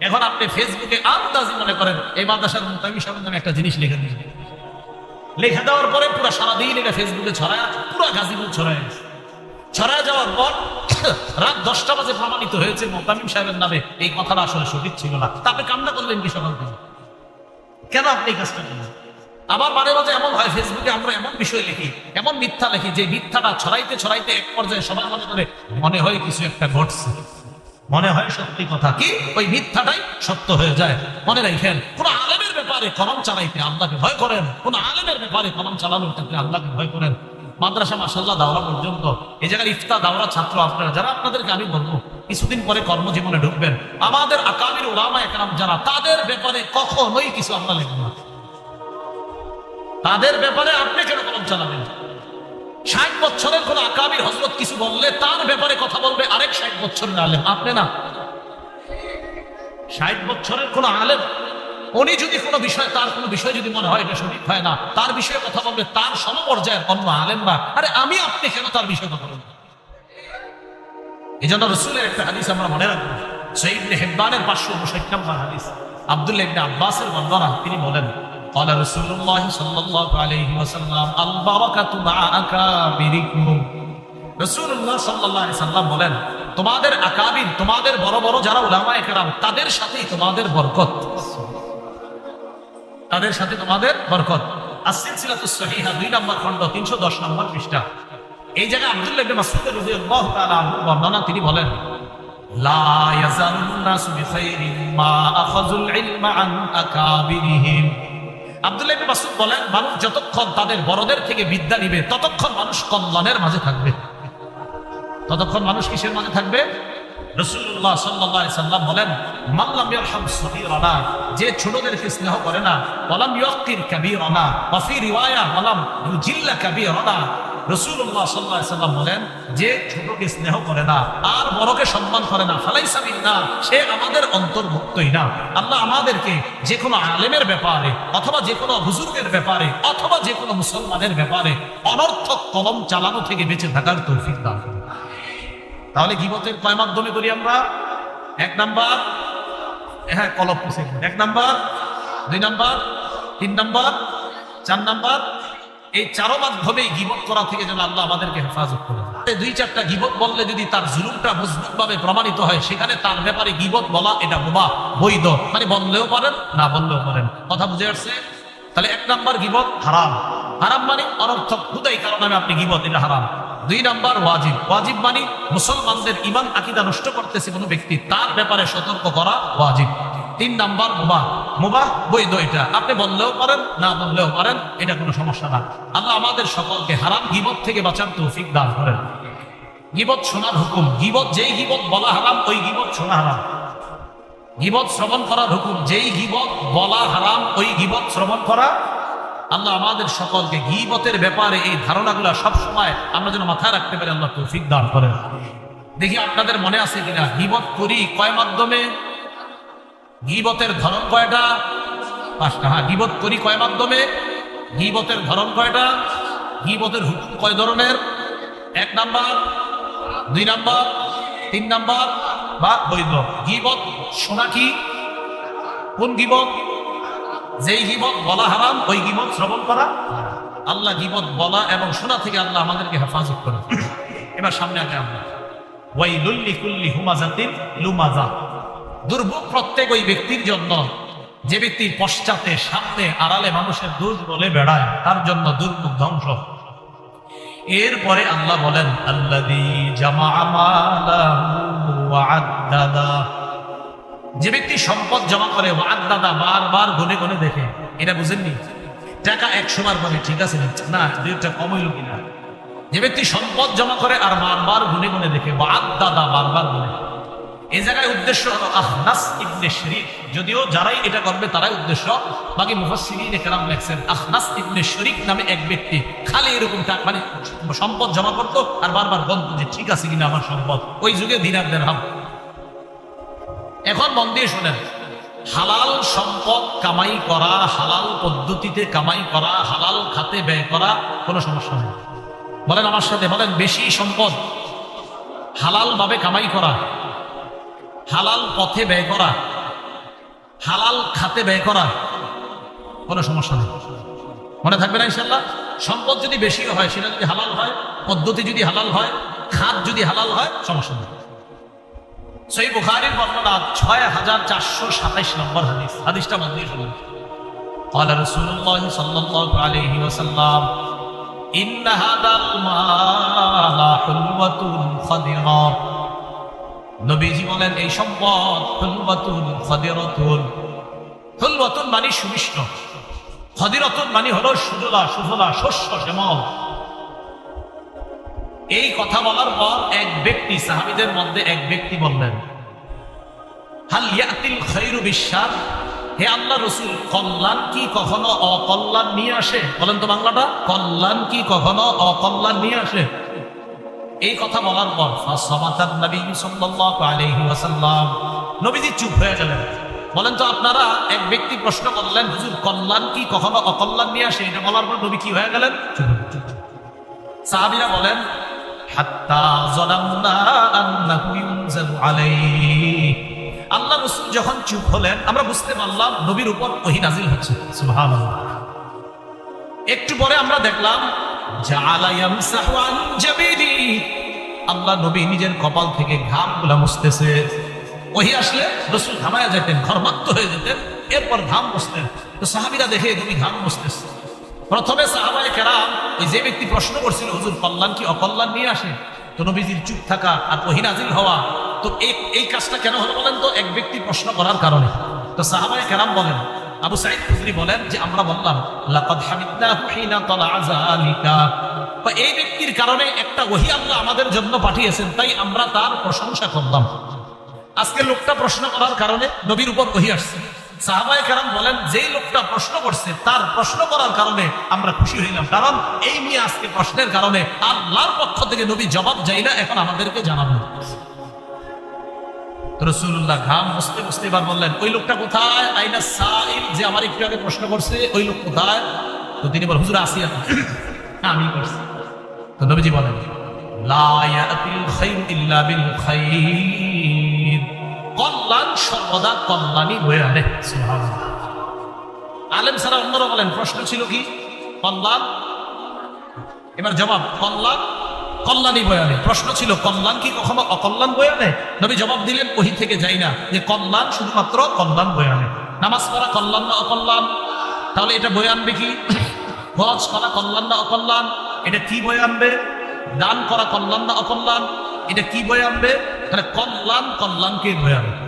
এখন আপনি ফেসবুকে আন্দাজি মনে করেন এই মাদ্রাসার মুতামিম সাহেব নামে একটা জিনিস লিখে দিয়েছেন, লিখে দেওয়ার পরে পুরো সারাদিন এটা ফেসবুকে ছড়ায়, পুরো গাজীপুর ছড়ায় গেছে। ছড়ায় যাওয়ার পর রাত 10টা বাজে প্রমাণিত হয়েছে মুতামিম সাহেবের নামে এই কথাটা আসলে সঠিক ছিল না। তাতে কামনা করলেন কি সকাল থেকে? কেন আপনি এই কাজটা করলেন? আবার মাঝে মাঝে এমন হয় ফেসবুকে আমরা এমন বিষয় লিখি, এমন মিথ্যা লিখি, যে মিথ্যাটা ছড়াইতে ছড়াইতে এক পর্যায়ে সবাই মনে করে মনে হয় কিছু একটা ঘটছে, মনে হয় সত্যি কথা, কি ওই মিথ্যাটাই সত্য হয়ে যায়। মনে রাখেন, কোন আলেমের ব্যাপারে কলম চালাইতে আল্লাহকে ভয় করেন, কোন আলেমের ব্যাপারে কলম চালানোর ক্ষেত্রে আল্লাহকে ভয় করেন। মাদ্রাসা মাশাআল্লাহ দাওরা পর্যন্ত এই জায়গার ইফতা দাওরা ছাত্র আপনারা যারা, আপনাদেরকে আমি বলবো কিছুদিন পরে কর্মজীবনে ঢুকবেন, আমাদের আকাবির উলামা একরাম যারা, তাদের ব্যাপারে কখনোই কিছু আমরা লিখব না। তাদের ব্যাপারে আপনি কেন কলম চালাবেন? 60 বছরের কোন আকাবির হযরত কিছু বললে তার ব্যাপারে কথা বলবে আরেক 60 বছরের আলেম, আপনি না। 60 বছরের কোন আলেম, উনি যদি কোনো বিষয়, তার কোনো বিষয় যদি মনে হয় এটা সঠিক হয় না, তার বিষয়ে কথা বলবে তার সমপর্যায়ের অন্য আলেমরা। আরে আমি আপনি কেন তার বিষয়ে কথা বলবো? এই জন্য রাসূলের একটা হাদিস আমরা মনে রাখবো, সহিহ ইবনে হিব্বানের 559 নম্বর হাদিস, আব্দুল্লাহ ইবনে আব্বাসের বর্ণনা। তিনি বলেন قال رسول الله صلى الله عليه وسلم البركة مع أكابركم। রাসূলুল্লাহ সাল্লাল্লাহু আলাইহি সাল্লাম বলেন তোমাদের আকাবির, তোমাদের বড় বড় যারা উলামায়ে কেরাম, তাদের সাথেই তোমাদের বরকত, তাদের সাথে তোমাদের বরকত। আস-সিলসিলাতুস সহিহা 2 নম্বর খণ্ড 310 নম্বর পৃষ্ঠা। এই জায়গায় আব্দুল্লাহ ইবনে মাসউদ রাদিয়াল্লাহু তাআলা আনহু বর্ণনা, তিনি বলেন লা ইয়াজালুন নাসু বিখাইরিন মা আখাযুল ইলমা আন আকাবিরিহিম। আব্দুল্লাহ ইবনে মাসউদ বলেন মানুষ যতক্ষণ তাদের বড়দের থেকে বিদ্যা নিবে, ততক্ষণ মানুষ কল্যাণের মাঝে থাকবে। ততক্ষণ মানুষ কিসের মাঝে থাকবে? রাসূলুল্লাহ সাল্লাল্লাহু আলাইহি সাল্লাম বলেন মান লাম ইয়ারহাম সগীরানা, যে ছোটদেরকে স্নেহ করে না, ওয়ালাম ইয়াকির কাবীরানা, ওয়া ফি রিওয়ায়া ওয়ালাম ইউজিল্লা কাবীরানা। রাসূলুল্লাহ সাল্লাল্লাহু আলাইহি সাল্লাম বলেন যে ছোটকে স্নেহ করে না আর বড়কে সম্মান করে না, ফালাইসা মিন্না, সে আমাদের অন্তর্ভুক্তই না। আল্লাহ আমাদেরকে যে কোনো আলেমের ব্যাপারে, অথবা যে কোনো বুজুর্গের ব্যাপারে, অথবা যে কোনো মুসলমানের ব্যাপারে অনর্থক কলম চালানো থেকে বেঁচে থাকার তৌফিক দান করুন। তাহলে গীবতের কয় মাধ্যমে করি আমরা? 1 নাম্বার, হ্যাঁ কলম পুষে, 1 নাম্বার, 2 নাম্বার, 3 নাম্বার, 4 নাম্বার। এই 4 মাধ্যমেই গীবত করা থেকে যেন আল্লাহ আমাদেরকে হেফাজত করেন। 2-4টা গীবত বললে যদি তার জুলুমটা মজবুতভাবে প্রমাণিত হয়, সেখানে তার ব্যাপারে গীবত বলা এটা মুবাহ, বৈধ, মানে বললেও পারেন না বললেও পারেন। কথা বুঝে আসছে? তাহলে 1 নাম্বার গীবত হারাম। হারাম মানে অনর্থক খুদাই কারণে আপনি গীবত, এটা হারাম। 2 নাম্বার ওয়াজিব। ওয়াজিব মানে মুসলমানদের ঈমান আকীদা নষ্ট করতেছে কোনো ব্যক্তি, তার ব্যাপারে সতর্ক করা ওয়াজিব। 3 নাম্বার মুবাহ। মুবাহ বৈধ, এটা আপনি বললেও পারেন না বললেও পারেন, এটা কোনো সমস্যা না। আল্লাহ আমাদের সকলকে হারাম গীবত থেকে বাঁচার তৌফিক দান করেন। গীবত শোনার হুকুম, গীবত যেই গীবত বলা হারাম ওই গীবত শোনা হারাম। গীবত শ্রবণ করার হুকুম, যেই গীবত বলা হারাম ওই গীবত শ্রবণ করা। আল্লাহ আমাদের সকলকে গীবতের ব্যাপারে এই ধারণাগুলো সব সময় আমরা যেন মাথায় রাখতে পারি, আল্লাহ তৌফিক দান করেন। দেখি আপনাদের মনে আছে কিনা, গীবত করি কয় মাধ্যমে? গীবতের ধরন কয়টা? 5টা। হ্যাঁ, গীবত করি কয় মাধ্যমে? গীবতের ধরন কয়টা? গীবতের হুকুম কয় ধরনের? 1 নাম্বার, 2 নাম্বার, 3 নাম্বার বা বৈধ। গীবত শোনা কি? কোন গীবত? যেই গীবত বলা হারাম ওই গীবত শ্রবণ করা। আল্লাহ গীবত বলা এবং শোনা থেকে আল্লাহ আমাদেরকে হেফাজত করেন। এবার সামনে আগে আমরা ওয়াইলুল লিকুল্লি হুমাযাতিন লুমাযা, দুর্ভোগ প্রত্যেক ওই ব্যক্তির জন্য যে ব্যক্তির পশ্চাতে সামনে আড়ালে মানুষের দোষ বলে বেড়ায়, তার জন্য দুর্ভোগ ধ্বংস। এরপরে আল্লাহ বলেন আল্লাযী জামাআ মালাহু ওয়া আদ্দাদা, যে ব্যক্তি সম্পদ জমা করে ওয়া আদ্দাদা, বারবার গুনে গুনে দেখে। এটা বুঝেননি? টাকা 100 বার করে ঠিক আছে না, দুইটা কম হইল কিনা। যে ব্যক্তি সম্পদ জমা করে আর বারবার গুনে গুনে দেখে, ওয়া আদ্দাদা, বারবার গুনে। এই জায়গায় উদ্দেশ্য হলো আখনাস ইবনে শরীক, যদিও যারাই এটা করবে তারাই উদ্দেশ্য। বাকি মুফাসসিরিনে কেরাম লেখছেন আখনাস ইবনে শরীক নামে এক ব্যক্তি খালি এরকম মানে সম্পদ জমা করতো আর বারবার গণতো যে ঠিক আছে কিনা আমার সম্পদ। ওই যুগে দিনার দিরহাম। এখন মন দিয়ে শোনেন, হালাল সম্পদ কামাই করা, হালাল পদ্ধতিতে কামাই করা, হালাল খাতে ব্যয় করা কোনো সমস্যা নেই। বলেন আমার সাথে, বলেন বেশি সম্পদ হালাল ভাবে কামাই করা, হালাল পথে ব্যয় করা, হালাল খাতে ব্যয় করা কোনো সমস্যা নেই। মনে থাকবে না ইনশাআল্লাহ? সম্পদ যদি বেশিও হয়, সেটা যদি হালাল হয়, পদ্ধতি যদি হালাল হয়, খাত যদি হালাল হয়, সমস্যা নেই। সহিহ বুখারীর বর্ণনা 6427 নম্বর হাদিস। হাদিসটা মন দিয়ে শুনুন। قال رسول الله صلى الله عليه وسلم إن هذا المال حلوة خضرا, নবীজি বলেন এই সম্পদ হুলওয়াতুন খাদিরাতুন। হুলওয়াতুন মানে সুমিষ্ট, খাদিরাতুন মানে হলো সুজলা সুফলা, শস্য শ্যামল। এই কথা বলার পর এক ব্যক্তি, সাহাবীদের মধ্যে এক ব্যক্তি বললেন হাল ইয়াতিল খায়রু বিশার, হে আল্লাহর রাসূল, কল্যাণ কি কখনো অকল্যাণ নিয়ে আসে? বলেন তো বাংলাটা, কল্যাণ কি কখনো অকল্যাণ নিয়ে আসে? এই কথা বলার পর ফাসামাতান নবী সাল্লাল্লাহু আলাইহি ওয়াসাল্লাম, নবীজি চুপ হয়ে গেলেন। বলেন তো আপনারা, এক ব্যক্তি প্রশ্ন করলেন হুজুর কল্যাণ কি কখনো অকল্যাণ নিয়ে আসে? এটা বলার পর নবী কি হয়ে গেলেন? সাহাবীরা বলেন হাত্তা যালামনা আন্নাহু ইউনজালু আলাইহি, আল্লাহ রাসূল যখন চুপ হলেন আমরা বুঝতে পারলাম নবীর উপর ওহী নাজিল হচ্ছে। সুবহানাল্লাহ। একটু পরে আমরা দেখলাম জাআলা ইয়ামসাহু আন জাবিরি, আল্লাহ নবী নিজের কপাল থেকে ঘামগুলা মুছতেছে। ওহী আসলে রাসূল ঘামায়া যেতেন, ঘর্মাক্ত হয়ে যেতেন, এরপর ঘাম মুছতেন। তো সাহাবীরা দেখে নবী ঘাম মুছতেছে। প্রথমে সাহাবায়ে কেরাম, ওই যে ব্যক্তি প্রশ্ন করছিল হুজুর কল্যাণ কি অকল্যাণ নিয়ে আসে, তো নবীজির চুপ থাকা আর ওহী নাজিল হওয়া, তো এই কাজটা কেন হলো বলেন তো? এক ব্যক্তি প্রশ্ন করার কারণে। তো সাহাবায়ে কেরাম বলেন, আবু সাঈদ খুদরি বলেন যে আমরা বললাম লাকাদ হামিদনাহু হিনা তালাআ যালিকা, এই ব্যক্তির কারণে একটা ওহী আল্লাহ আমাদের জন্য পাঠিয়েছেন, তাই আমরা তার প্রশংসা করলাম। আজকে লোকটা প্রশ্ন করার কারণে নবীর উপর ওহী আসছে। সাহাবায়ে কেরাম বলেন যেই লোকটা প্রশ্ন করছে তার প্রশ্ন করার কারণে আমরা খুশি হইলাম, কারণ এই নিয়ে আজকে প্রশ্নের কারণে আল্লাহর পক্ষ থেকে নবী জবাব চাই না, এখন আমাদেরকে জানাবেন। রাসূলুল্লাহ ঘাম মুছতে মুছতে এবার বললেন ওই লোকটা কোথায়? আইনা সাইল, যে আমার একটু আগে প্রশ্ন করছে, ওই লোক কোথায়? তো তিনি বলেন হুজুর আসি আমি করছি। তো নবীজি বলেন লা ইয়াতিল খায়রু ইল্লা বিল খায়র, কল্যাণ সর্বদা কল্যাণই বয়ে আনে। সুবহানাল্লাহ। আলেম সারা অন্যরা বলেন প্রশ্ন ছিল কি? কল্যাণ। এবার জবাব কল্যাণ কল্যাণই বয়ে আনে। প্রশ্ন ছিল কল্যাণ কি কখনো অকল্যাণ বয়ে আনে? নবী জবাব দিলেন ওহী থেকে যাই না, যে কল্যাণ শুধুমাত্র কল্যাণ বয়ে আনে। নামাজ পড়া কল্যাণ না অকল্যাণ? তাহলে এটা বয়ে আনবে কি? হজ করা কল্যাণ না অকল্যাণ? এটা কি বয়ে আনবে? দান করা কল্যাণ না অকল্যাণ? এটা কি বয়ে আনবে? তাহলে কল্যাণ কল্যাণকে বয়ে আনবে।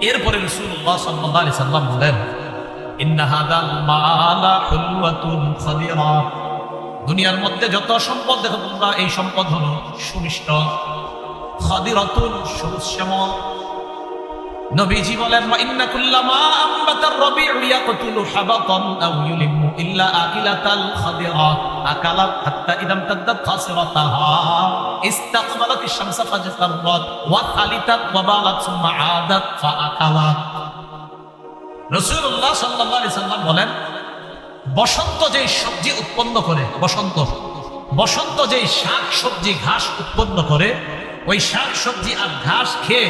এরপরে রাসূলুল্লাহ সাল্লাল্লাহু আলাইহি সাল্লাম বলেন ইন্না হাদাল মালা হুলওয়াতুন খাদিরা, দুনিয়ার মধ্যে যত সম্পদ দেখো তোমরা, এই সম্পদ হলো সুমিষ্ট, খাদিরাতুন সবুজ শ্যামল। নবীজি বলেন ওয়া ইন্না কুল্লামা আমবাতার রাবিউ ইয়াকতুলু হাবাতান আও ইউলিমু ইল্লা আকিলাতাল খাদিরা আকালাত হাত্তা ইদাম তাদ্দাত খাসরাতাহা ইস্তাকবালাতিশ শামসা ফাজতারাত ওয়া খালিতাত ওয়া বালাত সুম্মা আদাত ফাআকালাত। রাসূলুল্লাহ সাল্লাল্লাহু আলাইহি সাল্লাম বলেন বসন্ত যে সবজি উৎপন্ন করে, বসন্ত যে শাক সবজি ঘাস উৎপন্ন করে, ওই শাক সবজি আর ঘাস খেয়ে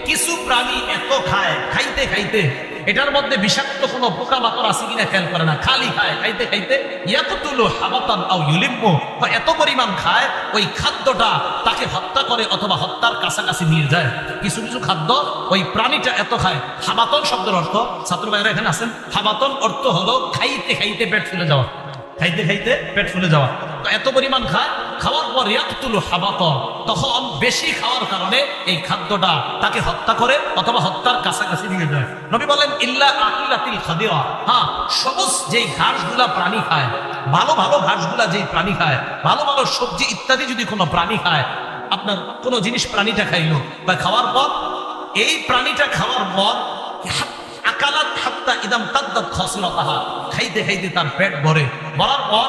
কিছু প্রাণী এত খায়, খাইতে খাইতে এটার মধ্যে বিষাক্ত কোনো পোকামাকড় আছে কিনা খেয়াল করে না, খালি খায়, খাইতে খাইতে ইয়াকুতুলু হাবাতান আও ইউলিম্মু, এত পরিমাণ খায় ওই খাদ্যটা তাকে হত্যা করে অথবা হত্যার কাছাকাছি নিয়ে যায়। কিছু কিছু খাদ্য ওই প্রাণীটা এত খায়। হাবাতন শব্দের অর্থ, ছাত্র ভাইরা এখানে আছেন, হাবাতন অর্থ হলো খাইতে খাইতে পেট ফুলে যাওয়া, খাইতে খাইতে পেট ফুলে যাওয়া। তো এত পরিমাণ খায়, খাওয়ার পর ইয়াকতুলু হাবাতন, তখন বেশি খাওয়ার কারণে এই খাদ্যটা তাকে হত্যা করে অথবা হত্যার কাছাকাছি নিয়ে যায়। নবী বলেন ইল্লা আকিলাতিল খাদিরা, হ্যাঁ সবুজ যেই ঘাসগুলা প্রাণী খায়, ভালো ভালো ঘাসগুলা যেই প্রাণী খায়, ভালো ভালো সবজি ইত্যাদি যদি কোনো প্রাণী খায়, আপনার কোনো জিনিস প্রাণীটা খাইলো বা খাওয়ার পর, এই প্রাণীটা খাওয়ার পর আকালাত হাত্তা ইদাম তাদ্দাত খাসরাতাহা, খাইতে খাইতে তার পেট ভরে, ভরার পর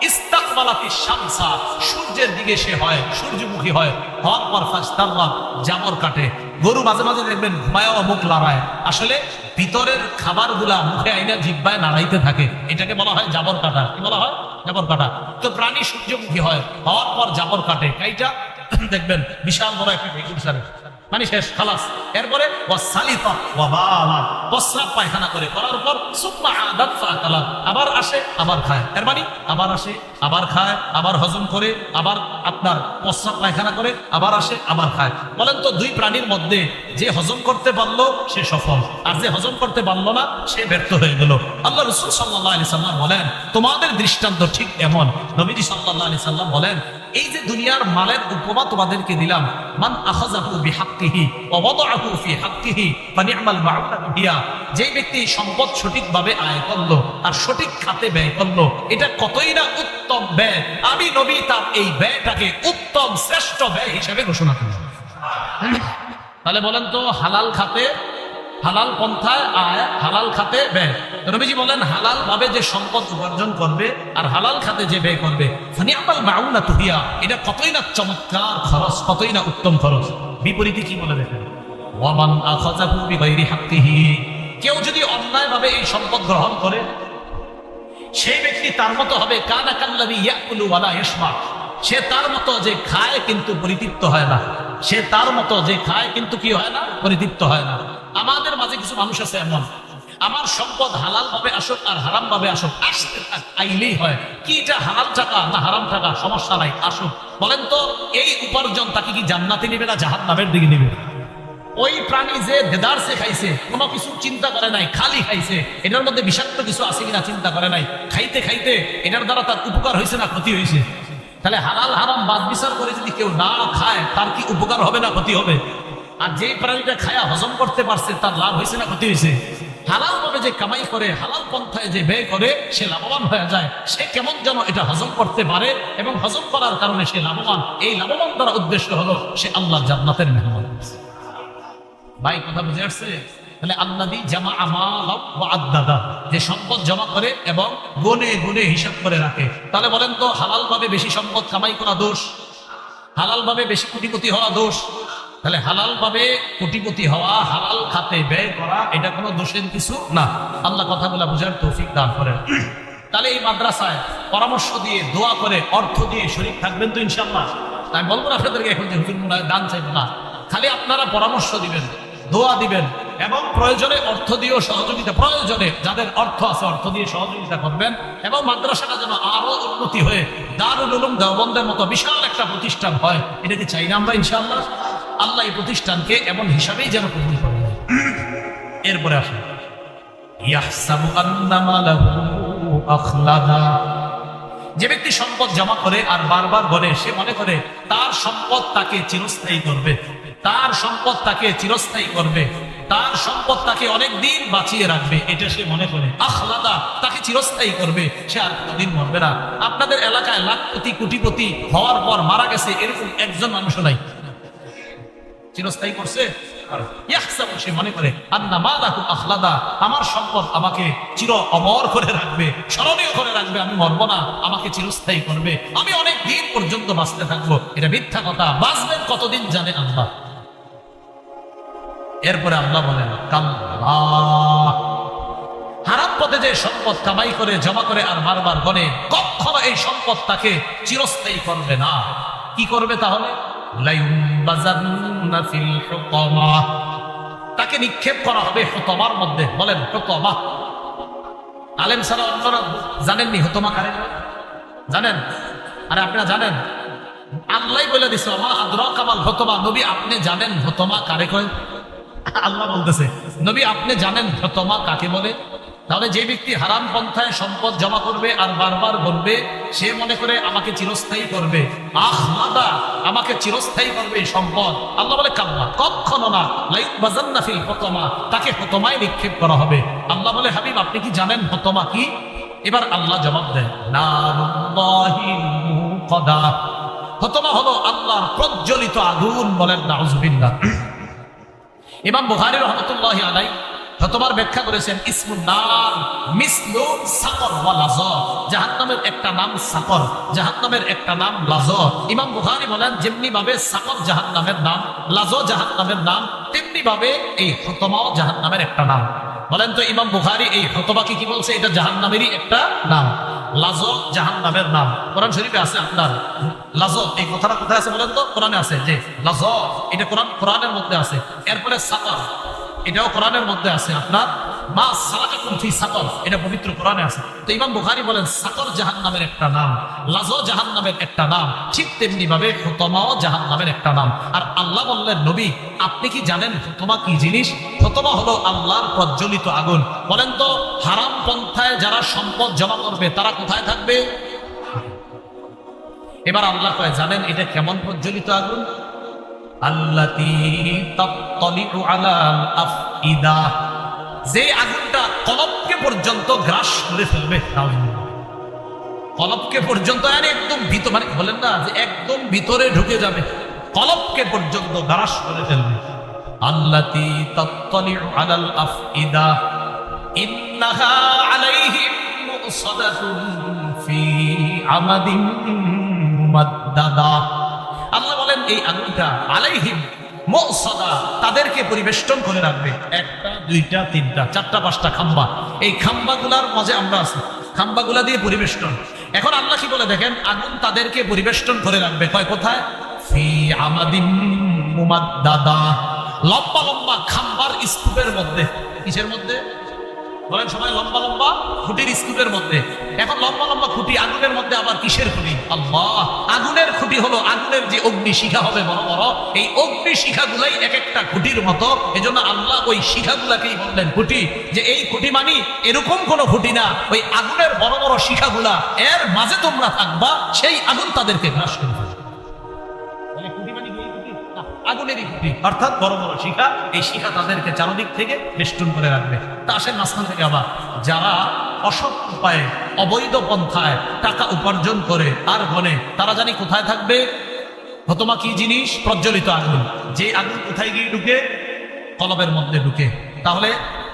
ইস্তাকবালাতিশ শামসা, সূর্যের দিকে সে হয়, সূর্যমুখী হয়, হওয়ার পর ফাস্তাররাত, জাবর কাটে। গরু মাঝে মাঝে দেখবেন ঘুমায়ও মুখ লড়ায়, আসলে ভিতরের খাবারগুলা মুখে আইনা জিহ্বায় নাড়াইতে থাকে, এটাকে বলা হয় জাবর কাটা। কি বলা হয়? জাবর কাটা। তো প্রাণী সূর্যমুখী হয়, হওয়ার পর জাবর কাটে, কাইটা দেখবেন বিশাল বড় একটা ভেগুর সারে, মানে শেষ, খালাস। এরপরে প্রস্রাব পায়খানা করে, করার পর সুম্মা আদাত ফাআকালা, আবার আসে আবার খায়। এর মানে আবার আসে আবার খায়, আবার হজম করে, আবার আপনার প্রস্রাব পায়খানা করে, আবার আসে আবার খায়। বলেন তো দুই প্রাণীর মধ্যে যে হজম করতে পারলো সে সফল, আর যে হজম করতে পারলো না সে ব্যর্থ হয়ে গেল। আল্লাহ রাসূল সাল্লাল্লাহু আলাইহি সাল্লাম বলেন তোমাদের দৃষ্টান্ত ঠিক এমন। নবীজি সাল্লাল্লাহু আলাইহি সাল্লাম বলেন এই যে দুনিয়ার মালের উপমা তোমাদেরকে দিলাম, মান আখাযাহু বিহাক্কিহি ওয়া ওয়াদাআহু ফি হাক্কিহি ফানি'মাল মা'উনাতু হিয়া, যে ব্যক্তি সম্পদ সঠিকভাবে আয় করলো আর সঠিক খাতে ব্যয় করলো, এটা কতই না উত্তম ব্যয়। আমি নবী তার এই ব্যয়টাকে উত্তম শ্রেষ্ঠ ব্যয় হিসেবে ঘোষণা করলাম। তাহলে বলেন তো হালাল খাতে, হালাল পন্থায় আয়, হালাল খাতে ব্যয়। নবীজি বলেন হালাল ভাবে যে সম্পদ উপার্জন করবে আর হালাল খাতে যে ব্যয় করবে, ফানি'মাল মা'উনাতু হিয়া, এটা কতই না চমৎকার খরচ, কতই না উত্তম খরচ। বিপরীতে কি বলে দেখেন, ওয়া মান আখাযাহু বিগাইরি হাক্কিহি, কেউ যদি অন্যায় ভাবে এই সম্পদ গ্রহণ করে, সেই ব্যক্তি তার মতো হবে কানা কাল্লাযী ইয়াকুলু ওয়া লা ইয়াশবা, সে তার মতো যে খায় কিন্তু পরিতৃপ্ত হয় না, সে তার মতো যে খায় কিন্তু কি হয় না, পরিতৃপ্ত হয় না। আমাদের মাঝে কিছু মানুষ আছে এমন, আমার সম্পদ হালাল ভাবে আসুক আর হারাম ভাবে আসুক, আসতে থাক, আইলেই হয়, কি এটা হালাল টাকা না হারাম টাকা সমস্যা নাই, আসুক। বলেন তো এই উপার্জন তাকে কি জান্নাতে নিবে না জাহান্নামের দিকে নিবে? ওই প্রাণী যে দেদার সে খাইছে, কোনো কিছু চিন্তা করে নাই, খালি খাইছে, এটার মধ্যে বিষাক্ত কিছু আছে কিনা চিন্তা করে নাই, খাইতে খাইতে এটার দ্বারা তার উপকার হয়েছে না ক্ষতি হয়েছে? তাহলে হালাল হারাম বাদ বিচার করে যদি কেউ না খায়, তার কি উপকার হবে না ক্ষতি হবে? আর যে প্রাণীটা খায়া হজম করতে পারছে, তার লাভ হয়েছে না ক্ষতি হয়েছে? হালাল ভাবে যে কামাই করে, হালাল পন্থায় যে ব্যয় করে, সে লাভবান হয়ে যায়। সে কেমন যেন এটা হজম করতে পারে এবং হজম করার কারণে সে লাভবান। এই লাভবান দ্বারা উদ্দেশ্য হলো সে আল্লাহ জান্নাতের মেহমান। ভাই কথা বুঝে আসছে? তাহলে আল্লাযী জামাআ মালান ওয়া আদ্দাদা, যে সম্পদ জমা করে এবং গুনে গুনে হিসাব করে রাখে। তাহলে বলেন তো হালাল ভাবে বেশি সম্পদ কামাই করা দোষ, হালাল ভাবে বেশি কোটিপতি হওয়া দোষ? তাহলে হালাল ভাবে কোটিপতি হওয়া, হালাল খাতে ব্যয় করা, এটা কোনো দোষের কিছু না। আল্লাহ কথাগুলো বুঝার তৌফিক দান করেন। তাহলে এই মাদ্রাসায় পরামর্শ দিয়ে, দোয়া করে, অর্থ দিয়ে শরীক থাকবেন তো ইনশাআল্লাহ? তাই বলবো না আপনাদেরকে এখন যে হুজুর মনে হয় দান চাইবো না, খালি আপনারা পরামর্শ দিবেন, দোয়া দিবেন এবং প্রয়োজনে অর্থ দিয়েও সহযোগিতা, প্রয়োজনে যাদের অর্থ আছে অর্থ দিয়ে সহযোগিতা করবেন এবং মাদ্রাসাটা যেন আরো উন্নতি হয়ে দারুল উলুম দেওবন্দের মতো বিশাল একটা প্রতিষ্ঠান হয়, এটা কি চাই না আমরা ইনশাআল্লাহ? আল্লাহ এই প্রতিষ্ঠানকে এমন হিসাবেই যেন কবুল করেন। এরপরে আসেন, ইয়াহসাবু আন্না মালাহু আখলাদা, যে ব্যক্তি সম্পদ জমা করে আর বারবার গড়ে, সে মনে করে তার সম্পদ তাকে চিরস্থায়ী করবে, তার সম্পদ তাকে চিরস্থায়ী করবে, তার সম্পদ তাকে অনেক দিন বাঁচিয়ে রাখবে, এটা সে মনে করে। আখলাদা, তাকে চিরস্থায়ী করবে, সে আর কোনদিন মরবে না। আপনাদের এলাকায় লাখপতি কোটিপতি হওয়ার পর মারা গেছে এরকম একজন মানুষও নাই, চিরস্থায়ী করছে। সে মনে করে আন্না মালাহু আখলাদা, আমার সম্পদ আমাকে চির অমর করে রাখবে, স্মরণীয় করে রাখবে, আমি মরবো না, আমাকে চিরস্থায়ী করবে, আমি অনেক দিন পর্যন্ত বাঁচতে থাকবো। এটা মিথ্যা কথা। বাঁচবেন কতদিন জানে আল্লাহ। এরপরে আল্লাহ বলেন কাল্লাহ, হারাম পথে যে সম্পদ কামাই করে, জমা করে আর বারবার গনে, কখনো এই সম্পদ তাকে চিরস্থায়ী করবে না। কি করবে তাহলে? তাকে নিক্ষেপ করা হবে হুতমার মধ্যে। বলেন হুতমা। আলেম ছাড়া অন্যরা জানেননি হুতমা কারে জানেন? আরে আপনারা জানেন? আল্লাহ বলে দিছে আমা আদরাকা মাল হুতমা। নবী আপনি জানেন হুতমা কারে কয়? আল্লাহ বলতেছে নবী আপনি জানেন হুতমা কাকে বলে? তাহলে যে ব্যক্তি হারাম পন্থায় সম্পদ জমা করবে আর বারবার বলবে, সে মনে করে আমাকে চিরস্থায়ী করবে, আহমাদা আমাকে চিরস্থায়ী করবে এই সম্পদ। আল্লাহ বলে কাল্লা, কখনো না। লাইক বাজান্না ফিল হুতমা, তাকে হুতমায় নিক্ষেপ করা হবে। আল্লাহ বলে হাবিব আপনি কি জানেন হুতমা কি? এবার আল্লাহ জবাব দেয় নারুল্লাহিল মুকাদা। হুতমা হলো আল্লাহর প্রজ্বলিত আগুন। বলেন নাউজুবিল্লাহ। ইমাম বুখারী রাহমাতুল্লাহি আলাইহি হুতমার ব্যাখ্যা করেছেন ইসমুন নার মিসলু সাকর ওয়া লায। জাহান্নামের একটা নাম সাকর, জাহান্নামের একটা নাম লায। ইমাম বুখারী বলেন যেমনি ভাবে সাকর জাহান্নামের নাম, লায জাহান্নামের নাম, তেমনি ভাবে এই হুতমাও জাহান্নামের একটা নাম। বলেন তো ইমাম বুখারী এই হুতমাকে কি বলছে? এটা জাহান্নামেরই একটা নাম। লায জাহান্নামের নাম। কোরআন শরীফে আছে আপনার লায, এই কথাটা কোথায় আছে বলেন তো? কোরআনে আছে যে লায, এটা কোরআনের মধ্যে আছে। এরপরে সাকর, এটাও কোরআনের মধ্যে আছে। আপনার মা সালাকাকুম ফি সাকর, এটা পবিত্র কোরআনে আছে। তো ইমাম বুখারী বলেন সাকর জাহান্নামের একটা নাম, লায জাহান্নামের একটা নাম, ঠিক তেমনি ভাবে হুতমাও জাহান্নামের একটা নাম। আর আল্লাহ বললেন নবী আপনি কি জানেন হুতমা কি জিনিস? হুতমা হলো আল্লাহর প্রজ্বলিত আগুন। বলেন তো হারাম পন্থায় যারা সম্পদ জমা করবে তারা কোথায় থাকবে? এবার আল্লাহ কয় জানেন এটা কেমন প্রজ্বলিত আগুন? আল্লাতী তাত্তালিউ আলাল আফইদা, যে আগুনটা কলবকে পর্যন্ত গ্রাস করে ফেলবে। কলবকে পর্যন্ত, মানে একদম ভিতর, মানে বলেন না যে একদম ভিতরে ঢুকে যাবে, কলবকে পর্যন্ত গ্রাস করে ফেলবে। আল্লাতী তাত্তালিউ আলাল আফইদা ইন্নাহা আলাইহিম মুসাদাতুন ফি আমাদিন মুমাদ্দাদা। আল্লাহ বলেন এই আগুনটা আলাইহিম মুসাদা, তাদেরকে পরিবেষ্টন করে রাখবে। একটা দুইটা তিনটা চারটা পাঁচটা খাম্বা, এই খাম্বাগুলার মাঝে আমরা আছি, খাম্বাগুলা দিয়ে পরিবেষ্টন। এখন আল্লাহ কি বলে দেখেন, আগুন তাদেরকে পরিবেষ্টন করে রাখবে কয় কোথায়? ফি আমাদিন মুমাদ্দাদা, লম্বা লম্বা খাম্বার স্তূপের মধ্যে। কিসের মধ্যে বলেন সবাই? লম্বা লম্বা খুঁটির স্তূপের মধ্যে। এখন লম্বা লম্বা খুঁটি আগুনের মধ্যে আবার কিসের খুঁটি? আল্লাহ। আগুনের খুঁটি হলো আগুনের যে অগ্নি শিখা হবে বড় বড়, এই অগ্নি শিখাগুলাই এক একটা খুঁটির মতো। এজন্য আল্লাহ ওই শিখাগুলাকেই বললেন খুঁটি, যে এই খুঁটি মানি এরকম কোন খুঁটি না, ওই আগুনের বড় বড় শিখাগুলা, এর মাঝে তোমরা থাকবা, সেই আগুন তাদেরকে গ্রাস করবে। আগুনেরই খুঁটি অর্থাৎ বড় বড় শিখা, এই শিখা তাদেরকে চারদিক থেকে বেষ্টন করে রাখবে। তা আসেন মাঝখান থেকে আবার যারা অসৎ উপায়ে অবৈধ পন্থায় টাকা উপার্জন করে আর গনে, তারা জানি কোথায় থাকবে? হুতমা কি জিনিস? প্রজ্বলিত আগুন। যে আগুন কোথায় গিয়ে ঢুকে? কলবের মধ্যে ঢুকে। তাহলে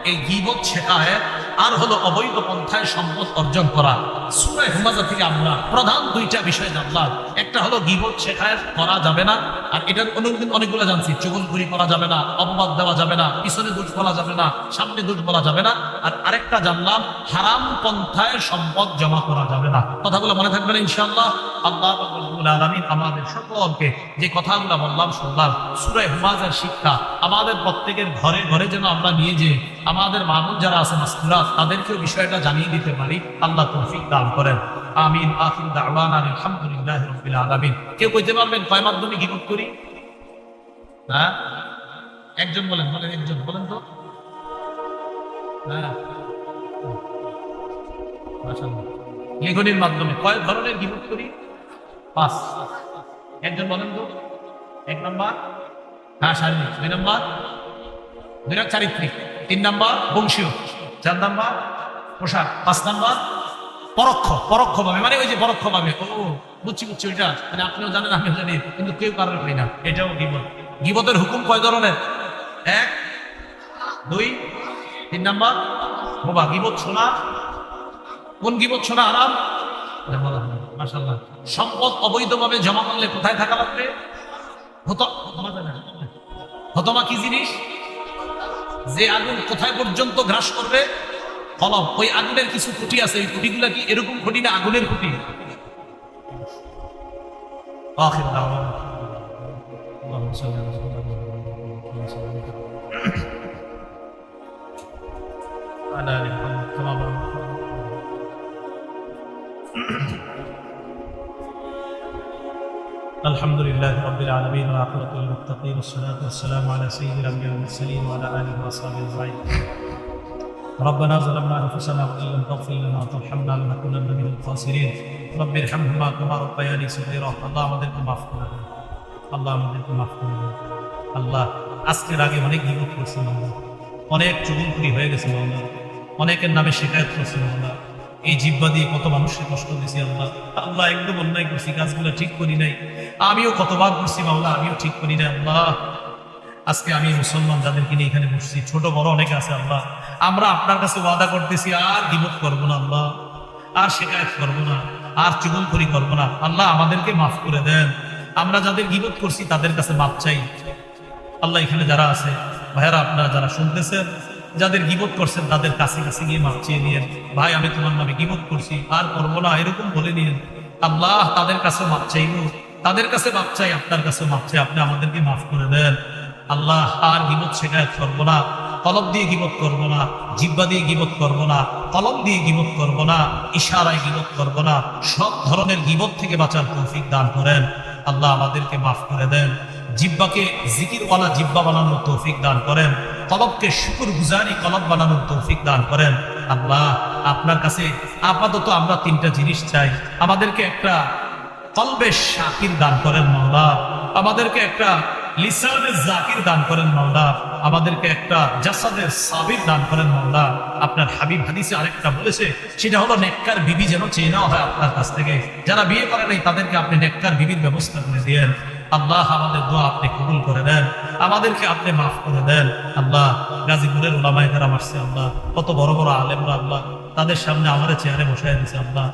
এই গীবত শেখায়েত আর হলো অবৈধ পন্থায় সম্পদ অর্জন করা। সূরা হুমাযা থেকে আমরা প্রধান দুইটা বিষয় জানলাম। একটা হলো গীবত শেখায়েত করা যাবে না, আর এটার অনেকগুলো জানছি। চুগলখড়ি করা যাবে না, অপবাদ দেওয়া যাবে না, পিছনে দোষ বলা যাবে না, সামনে দোষ বলা যাবে না। আর আরেকটা জানলাম হারাম পন্থায় সম্পদ জমা করা যাবে না। কথাগুলো মনে থাকবে না ইনশাআল্লাহ। আল্লাহ রাব্বুল আলামিন আমাদের সকলকে যে কথাগুলো বললাম শুনলাম, সূরা হুমাযার শিক্ষা আমাদের প্রত্যেকের ঘরে ঘরে যেন আমরা নিয়ে যে আমাদের মানুষ যারা আছে মাসকুরা, তাদেরকেও বিষয়টা জানিয়ে দিতে পারি। আল্লাহ তৌফিক দান করেন। আমিন। আখির দাওয়ানা আলহামদুলিল্লাহি রাব্বিল আলামিন। কেউ কইতে পারবেন কয় মাধ্যমে গীবত করি? হ্যাঁ, একজন বলেন, বলেন একজন বলেন তো। হ্যাঁ, মাশাআল্লাহ। লেখনির মাধ্যমে। কয় ধরনের গীবত করি? 5। একজন বলেন তো। 1 নাম্বার হ্যাঁ শারীরিক, 2 নাম্বার চারিত্রিক, 3 নাম্বার বংশীয়, 4 নাম্বার পোশাক, 5 নাম্বার পরোক্ষভাবে, মানে ওই যে পরোক্ষভাবে। ও বুঝছি ওইটা, মানে আপনিও জানেন আমিও জানি, কিন্তু কেউ কারণ হয় না, এটাও গীবত। গীবতের হুকুম কয় ধরনের? 1, 2, 3 নাম্বার বাবা গীবত শোনা। কোন গীবত শোনা হারাম? মাশাআল্লাহ। সম্পদ অবৈধভাবে জমা করলে কোথায় থাকা লাগবে? হুতমা কি জিনিস? যে আগুন কোথায় পর্যন্ত গ্রাস করবে? কলব। ওই আগুনের কিছু খুঁটি আছে, ওই খুঁটিগুলা কি এরকম খুঁটি না আগুনের খুঁটি? আখির দাওয়ানা আল্লাহুম্মা সাল্লি আলা وعلى آل محمد كما باركت الحمد لله رب العالمين والعاقبة للمتقين والصلاة والسلام على سيد الأنبياء والمرسلين وعلى آله وصحبه أجمعين ربنا ظلمنا أنفسنا وإن لم تغفر لنا وترحمنا لنكونن من الخاسرين رب ارحمهما كما ربياني صغيرا আল্লাহ আমাদেরকে মাফ করে দেন আল্লাহ আমাদেরকে মাফ করে দেন আল্লাহ আজকের আগে অনেক গীবত করছি আল্লাহ অনেক চুগলখড়ি হয়ে গেছে আল্লাহ অনেকের নামে শিকায়ত করছি আল্লাহ এই জিহ্বা দিয়ে কত মানুষকে কষ্ট দিয়েছি আল্লাহ আল্লাহ একদম অন্যায় করছি কাজগুলো ঠিক করি নাই আমিও কতবার করছি মাওলা আমিও ঠিক করি নাই আল্লাহ আজকে আমি মুসলমান যাদেরকে নিয়ে এখানে বসছি ছোট বড় অনেকে আছে আল্লাহ আমরা আপনার কাছে ওয়াদা করতেছি আর গীবত করবো না আল্লাহ আর শিকায়ত করবো না আর চুগলখড়ি করবো না আল্লাহ আমাদেরকে মাফ করে দেন আমরা যাদের গীবত করছি তাদের কাছে মাফ চাই আল্লাহ এখানে যারা আছে ভাইয়ারা আপনারা যারা শুনতেছেন যাদের গীবত করছেন তাদের কাছে কাছে গিয়ে মাফ চেয়ে নিয়েন ভাই আমি তোমার নামে গীবত করছি আর করবো না এরকম বলে নিয়েন আল্লাহ তাদের কাছে মাফ চাইব তাদের কাছে মাফ চাই আপনার কাছে মাফ চাই আপনি আমাদেরকে মাফ করে দেন আল্লাহ আর গীবত শিকায়ত করবো না কলম দিয়ে গীবত করবো না জিহ্বা দিয়ে গীবত করবো না কলম দিয়ে গীবত করবো না ইশারায় গীবত করবো না সব ধরনের গীবত থেকে বাঁচার তৌফিক দান করেন আল্লাহ আমাদেরকে মাফ করে দেন জিহ্বাকে জিকিরওয়ালা জিহ্বা বানানোর তৌফিক দান করেন কলবকে শুকরগুজারি কলব বানানোর তৌফিক দান করেন আল্লাহ আপনার কাছে আপাতত আমরা তিনটা জিনিস চাই আমাদেরকে একটা কলবের শাকির দান করেন মাওলা আমাদেরকে একটা লিসানের জাকির দান করেন মাওলা আমাদেরকে একটা জাসাদের সাবির দান করেন মাওলা আপনার হাবিব হাদিসে আরেকটা বলেছে সেটা হলো নেককার বিবি যেন চেয়ে নেওয়া হয় আপনার কাছ থেকে যারা বিয়ে করে নাই তাদেরকে আপনি নেককার বিবির ব্যবস্থা করে দিয়েন আল্লাহ আমাদের দোয়া আপনি কবুল করে দেন আমাদেরকে আপনি মাফ করে দেন আল্লাহ গাজীপুরের ওলামায়ে কেরাম আসছে আল্লাহ কত বড় বড় আলেমরা আল্লাহ তাদের সামনে আমাদের চেয়ারে বসায় দিয়েছে আল্লাহ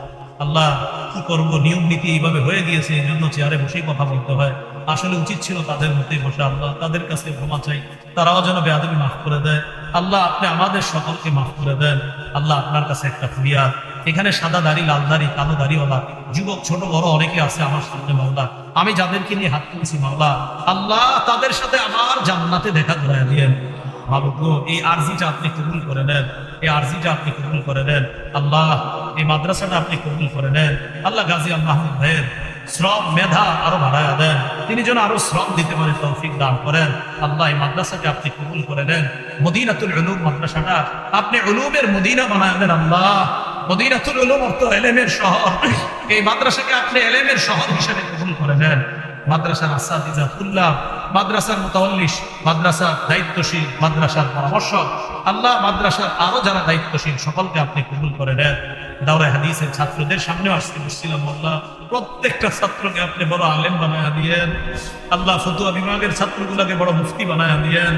আল্লাহ কি করবো নিয়ম নীতি এইভাবে হয়ে গিয়েছে এই জন্য চেয়ারে বসেই কথা বলতে হয় আসলে উচিত ছিল তাদের মধ্যেই বসে আল্লাহ তাদের কাছে ক্ষমা চাই তারাও যেন বেয়াদবি মাফ করে দেয় আল্লাহ আপনি আমাদের সকলকে মাফ করে দেন আল্লাহ আপনার কাছে একটা ফরিয়াদ এখানে সাদা দাড়ি লাল দাড়ি কালো দাড়িওয়ালা যুবক ছোট বড় অনেকে আছে আমার সামনে মাওলা আমি যাদেরকে নিয়ে হাত তুলছি মাওলা আল্লাহ তাদের সাথে আমার জান্নাতে দেখা করায় দিয়েন মাবুদ এই আরজিটা আপনি কবুল করে নেন এই আরজিটা আপনি কবুল করে নেন আল্লাহ এই মাদ্রাসাটা আপনি কবুল করে নেন আল্লাহ গাজী আল মাহমুদ ভাইয়ের শ্রম মেধা আরো বাড়ায়া দেন তিনি যেন আরো শ্রম দিতে পারেন তৌফিক দান করেন আল্লাহ এই মাদ্রাসাকে আপনি কবুল করে নেন মদিনাতুল উলুম মাদ্রাসাটা আপনি উলুমের মদিনা বানায় দেন আল্লাহ মদিনাতুল উলুম অর্থ ইলমের শহর এই মাদ্রাসাকে আপনি ইলমের শহর হিসেবে কবুল করে নেন মাদ্রাসার আসাতিজা তুল্লাহ মাদ্রাসার মুতাওয়াল্লিশ মাদ্রাসার দায়িত্বশীল মাদ্রাসার পরামর্শক আল্লাহ মাদ্রাসার আরো যারা দায়িত্বশীল সকলকে আপনি কবুল করে নেন দাওরা হাদিসের ছাত্রদের সামনেও আসতে বসছিলাম আল্লাহ প্রত্যেকটা ছাত্রকে আপনি বড় আলেম বানায়া দিয়েন আল্লাহ ফতুয়া বিভাগের ছাত্রগুলোকে বড় মুফতি বানায়া দিয়েন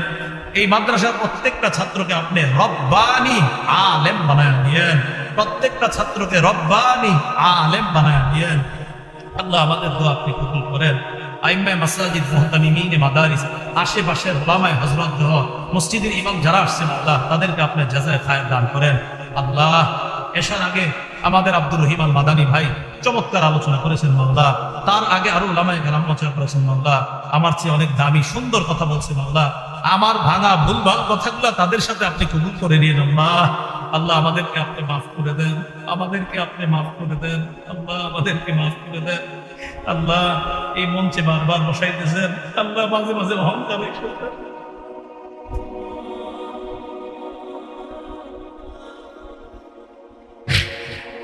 এই মাদ্রাসার প্রত্যেকটা ছাত্রকে আপনি রব্বানি আলেম বানায়া দিয়েন প্রত্যেকটা ছাত্রকে রব্বানি আলেম বানায়া দিয়েন আল্লাহ আমাদের দোয়া আপনি কবুল করেন আইম্মায়ে মাসাজিদ মুহতামিমিনে মাদারিস আশেপাশের ওলামায়ে হযরত মসজিদের ইমাম যারা আসছেন আল্লাহ তাদেরকে আপনি জাযায়ে খায়র দান করেন আল্লাহ এশার আগে আমাদের আব্দুর রহিম আল মাদানী ভাই চমৎকার আলোচনা করেছেন মাওলা তার আগে আরো ওলামায়ে কেরাম আলোচনা করেছেন মাওলা আমার চেয়ে অনেক দামি সুন্দর কথা বলছে মাওলা আমার ভাঙা ভুলভাল কথাগুলো তাদের সাথে আপনি কবুল করে নিন আল্লাহ আল্লাহ আমাদেরকে আপনি মাফ করে দেন আমাদেরকে আপনি মাফ করে দেন আল্লাহ আমাদেরকে মাফ করে দেন আল্লাহ এই মঞ্চে বারবার বসাইতেছেন আল্লাহ মাঝে মাঝে অহংকার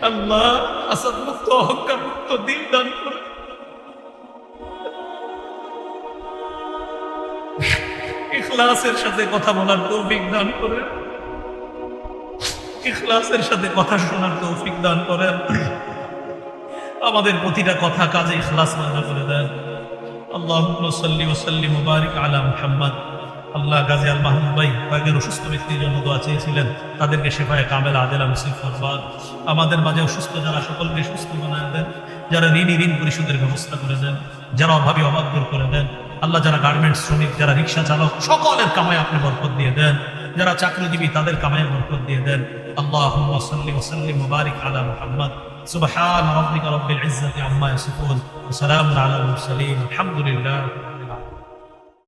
আল্লাহ আসাদ মুক্ত অহংকার মুক্ত দিল দান করে ইখলাসের সাথে কথা বলার তৌফিক দান করে ইখলাসের সাথে কথা শোনার তৌফিক দান করেন আমাদের প্রতিটা কথা কাজে ইখলাস বাঁধা করে দেন আল্লাহুম্মা সাল্লি ওয়া সাল্লিম ওয়া বারিক আলা মুহাম্মদ আল্লাহ গাজী আল মাহমুদ ভাই কয়েকজন অসুস্থ ব্যক্তির জন্য দোয়া চেয়েছিলেন তাদেরকে শেফায়ে কামেলা আদেলা নসিব ফরমান আমাদের মাঝে অসুস্থ যারা সকলকে সুস্থ বানায় দেন যারা ঋণী ঋণ পরিশোধের ব্যবস্থা করে দেন যারা অভাবী অভাব দূর করে দেন আল্লাহ যারা গার্মেন্টস শ্রমিক যারা রিক্সা চালক সকলের কামায় আপনি বরকত দিয়ে দেন যারা চাকরিজীবী তাদের কামায় বরকত দিয়ে দেন আল্লাহুম্মা সাল্লি ওয়া সাল্লিম ওয়া বারিক আলা মুহাম্মদ সুবহান রাব্বিকা রাব্বিল ইজ্জাতি আম্মা ইয়াসিফুন ওয়া সালামুন আলাল মুরসালিন আলহামদুলিল্লাহ